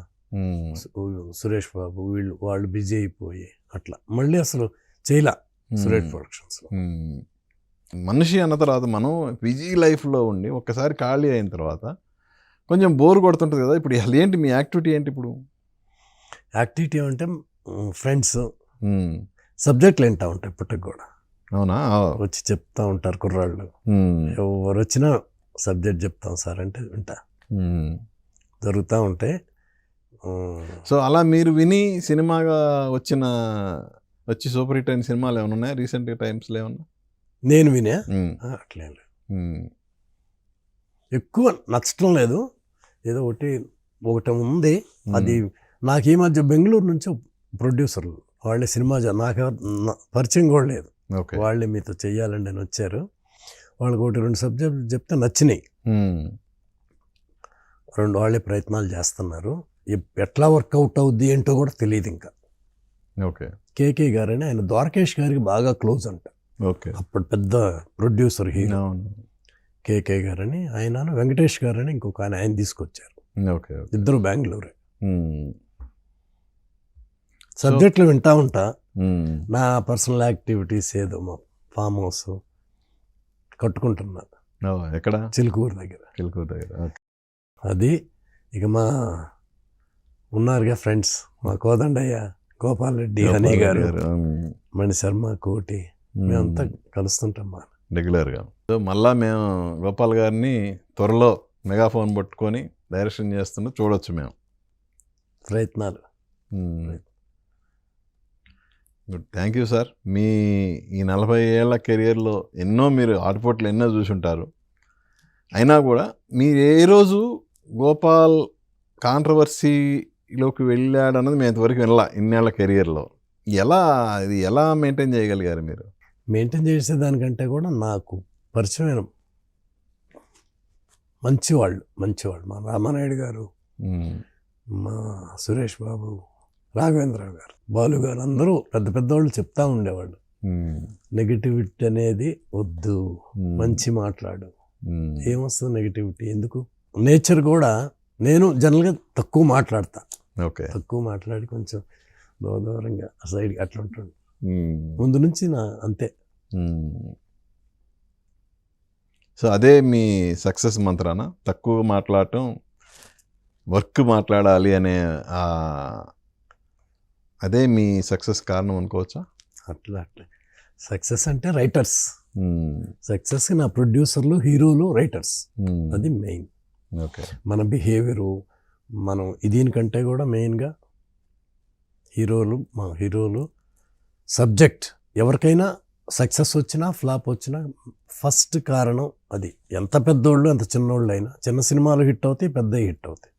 సురేష్ బాబు వాళ్ళు బిజీ అయిపోయి అట్లా మళ్ళీ అసలు చేయలా సురేష్ ప్రొడక్షన్స్లో. మనిషి అన్న తర్వాత మనం బిజీ లైఫ్లో ఉండి ఒక్కసారి ఖాళీ అయిన తర్వాత కొంచెం బోర్ కొడుతుంటుంది కదా. ఇప్పుడు అసలు ఏంటి మీ యాక్టివిటీ ఏంటి ఇప్పుడు? యాక్టివిటీ అంటే ఫ్రెండ్స్ సబ్జెక్టులు వింటా ఉంటాయి ఇప్పటికి కూడా. అవునా? వచ్చి చెప్తా ఉంటారు కుర్రాళ్ళు, ఎవరు వచ్చినా సబ్జెక్ట్ చెప్తాం సార్ అంటే వింటా, జరుగుతూ ఉంటాయి. సో అలా మీరు విని సినిమాగా వచ్చి సూపర్ హిట్ అయిన సినిమాలు ఏమైనా ఉన్నాయా రీసెంట్ టైమ్స్లో ఏమన్నా? నేను వినే అట్లే ఎక్కువ నచ్చటం లేదు, ఏదో ఒకటి ఉంది. అది నాకు ఈ మధ్య బెంగళూరు నుంచి ప్రొడ్యూసర్లు వాళ్ళే సినిమా నాకు పరిచయం కూడా లేదు, వాళ్ళే మీతో చెయ్యాలండి అని వచ్చారు. వాళ్ళకి 1-2 సబ్జెక్టులు చెప్తే నచ్చినాయి, 2 వాళ్ళే ప్రయత్నాలు చేస్తున్నారు. ఎట్లా వర్కౌట్ అవుద్ది ఏంటో కూడా తెలియదు ఇంకా. ఓకే. కేకే గారని ఆయన ద్వారకేష్ గారికి బాగా క్లోజ్ అంట. ఓకే. అప్పుడు పెద్ద ప్రొడ్యూసర్ హీరో కేకే గారని, ఆయన వెంకటేష్ గారని ఇంకొక ఆయన తీసుకొచ్చారు. ఓకే. ఇద్దరు బెంగళూరే. సబ్జెక్టులు వింటా ఉంటా. నా పర్సనల్ యాక్టివిటీస్ ఏదో మా ఫామ్ హౌస్ కట్టుకుంటున్నా. ఎక్కడ? చిలుకూరు దగ్గర. అది ఇక మా ఉన్నారుగా ఫ్రెండ్స్, మా కోదండయ్య, గోపాల్ రెడ్డి, హనీ గారు, మణి శర్మ, కోటి, మేమంతా కలుస్తుంటాం మా రెగ్యులర్గా. సో మళ్ళా మేము గోపాల్ గారిని త్వరలో మెగాఫోన్ పట్టుకొని డైరెక్షన్ చేస్తున్నా చూడొచ్చు మేము. ప్రయత్నాలు. Good, thank you sir. మీ ఈ 40 ఏళ్ల కెరియర్లో మీరు ఆటుపోట్లు ఎన్నో చూసుంటారు. అయినా కూడా మీరు ఏ రోజు గోపాల్ కాంట్రవర్సీలోకి వెళ్ళాడన్నది మేము ఇంతవరకు వినలా ఇన్నేళ్ల కెరియర్లో. ఎలా మెయింటైన్ చేయగలిగారు మీరు? మెయింటైన్ చేసేదానికంటే కూడా నాకు పరిచయమైన మంచివాళ్ళు మా రామానాయుడు గారు, మా సురేష్ బాబు, రాఘవేంద్రరావు గారు, బాలు గారు, అందరూ పెద్దవాళ్ళు చెప్తా ఉండేవాళ్ళు, నెగిటివిటీ అనేది వద్దు, మంచి మాట్లాడు. ఏమొస్తుంది నెగిటివిటీ ఎందుకు? నేచర్ కూడా నేను జనరల్గా తక్కువ మాట్లాడతా. ఓకే. తక్కువ మాట్లాడి కొంచెం దూరంగా సైడ్ అట్లా ఉంటుంది ముందు నుంచి అంతే. సో అదే మీ సక్సెస్ మంత్రానా? తక్కువ మాట్లాడటం, వర్క్ మాట్లాడాలి అనే అదే మీ సక్సెస్ కారణం అనుకోవచ్చా? అట్లా సక్సెస్ అంటే రైటర్స్. సక్సెస్ నా ప్రొడ్యూసర్లు, హీరోలు, రైటర్స్, అది మెయిన్. ఓకే. మన బిహేవియరు, మనం దీనికంటే కూడా మెయిన్గా మా హీరోలు, సబ్జెక్ట్. ఎవరికైనా సక్సెస్ వచ్చినా ఫ్లాప్ వచ్చినా ఫస్ట్ కారణం అది. ఎంత పెద్దోళ్ళు ఎంత చిన్నోళ్ళు అయినా, చిన్న సినిమాలు హిట్ అవుతాయి, పెద్ద హిట్ అవుతాయి.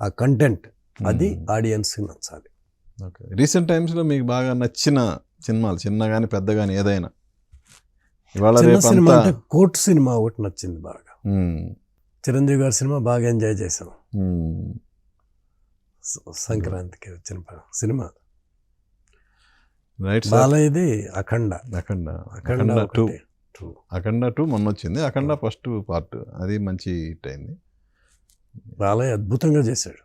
ఆ కంటెంట్ అది ఆడియన్స్కి నచ్చాలి. ఓకే. రీసెంట్ టైమ్స్లో మీకు బాగా నచ్చిన సినిమాలు, చిన్న కానీ పెద్ద కానీ ఏదైనా? చిన్న సినిమా అంటే కోర్టు సినిమా ఒకటి నచ్చింది బాగా. చిరంజీవి గారి సినిమా బాగా ఎంజాయ్ చేసాం. సంక్రాంతికి వచ్చిన సినిమా. బాలయ్యది అఖండ 2 మొన్న వచ్చింది. అఖండ ఫస్ట్ పార్ట్, అది మంచి హిట్ అయింది. బాలయ్య అద్భుతంగా చేశాడు.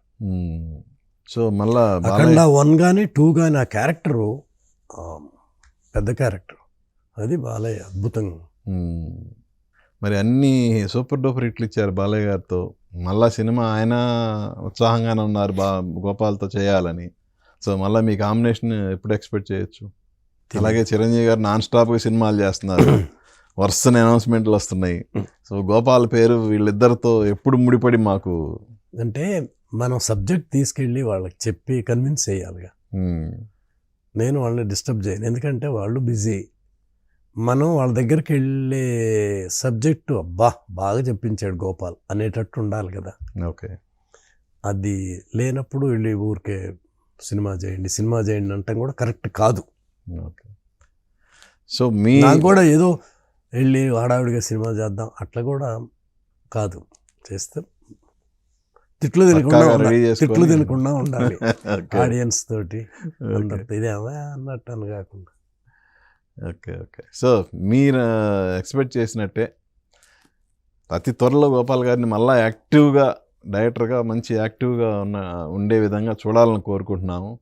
సో మళ్ళా అఖండ 1 కానీ 2 కానీ ఆ క్యారెక్టరు పెద్ద క్యారెక్టర్, అది బాలయ్య అద్భుతంగా. మరి అన్నీ సూపర్ డూపర్ హిట్లు ఇచ్చారు బాలయ్య గారితో. మళ్ళా సినిమా ఆయన ఉత్సాహంగానే ఉన్నారు గోపాల్తో చేయాలని. సో మళ్ళీ మీ కాంబినేషన్ ఎప్పుడు ఎక్స్పెక్ట్ చేయొచ్చు? అలాగే చిరంజీవి గారు నాన్ స్టాప్గా సినిమాలు చేస్తున్నారు, వరుసని అనౌన్స్మెంట్లు వస్తున్నాయి. సో గోపాల్ పేరు వీళ్ళిద్దరితో ఎప్పుడు ముడిపడి మాకు అంటే మనం సబ్జెక్ట్ తీసుకెళ్ళి వాళ్ళకి చెప్పి కన్విన్స్ చేయాలిగా. నేను వాళ్ళని డిస్టర్బ్ చేయను, ఎందుకంటే వాళ్ళు బిజీ. మనం వాళ్ళ దగ్గరికి వెళ్ళే సబ్జెక్టు అబ్బా బాగా చెప్పించాడు గోపాల్ అనేటట్టు ఉండాలి కదా. ఓకే, అది లేనప్పుడు వెళ్ళి ఊరికే సినిమా చేయండి అంటాం కూడా కరెక్ట్ కాదు. ఓకే. సో మీ నాకు కూడా ఏదో వెళ్ళి హడావిడిగా సినిమా చేద్దాం అట్లా కూడా కాదు. చేస్తే తిట్లు తినకుండా ఉండాలి ఆడియన్స్ తోటి అందరితో. ఇదేమో అన్నట్టు అని కాకుండా. Okay okay. సో మీరు ఎక్స్పెక్ట్ చేసినట్టే అతి త్వరలో గోపాల్ గారిని మళ్ళీ యాక్టివ్గా డైరెక్టర్గా మంచి యాక్టివ్గా ఉండే విధంగా చూడాలని కోరుకుంటున్నాము.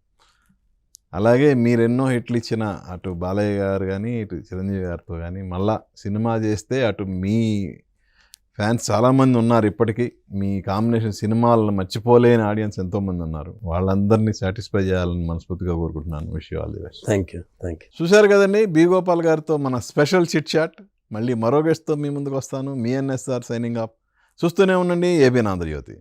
అలాగే మీరు ఎన్నో హిట్లు ఇచ్చిన అటు బాలయ్య గారు కానీ ఇటు చిరంజీవి గారితో కానీ మళ్ళా సినిమా చేస్తే అటు మీ ఫ్యాన్స్ చాలామంది ఉన్నారు ఇప్పటికీ. మీ కాంబినేషన్ సినిమాలను మర్చిపోలేని ఆడియన్స్ ఎంతోమంది ఉన్నారు. వాళ్ళందరినీ సాటిస్ఫై చేయాలని మనస్ఫూర్తిగా కోరుకుంటున్నాను. Wish you all the best. Thank you. చూశారు కదండి బి గోపాల్ గారితో మన స్పెషల్ చిట్ చాట్. మళ్ళీ మరో గెస్ట్తో మీ ముందుకు వస్తాను. మీ ఎన్ఎస్ఆర్ సైనింగ్ ఆఫ్. చూస్తూనే ఉండండి ఏబిఎన్ ఆంధ్రజ్యోతి.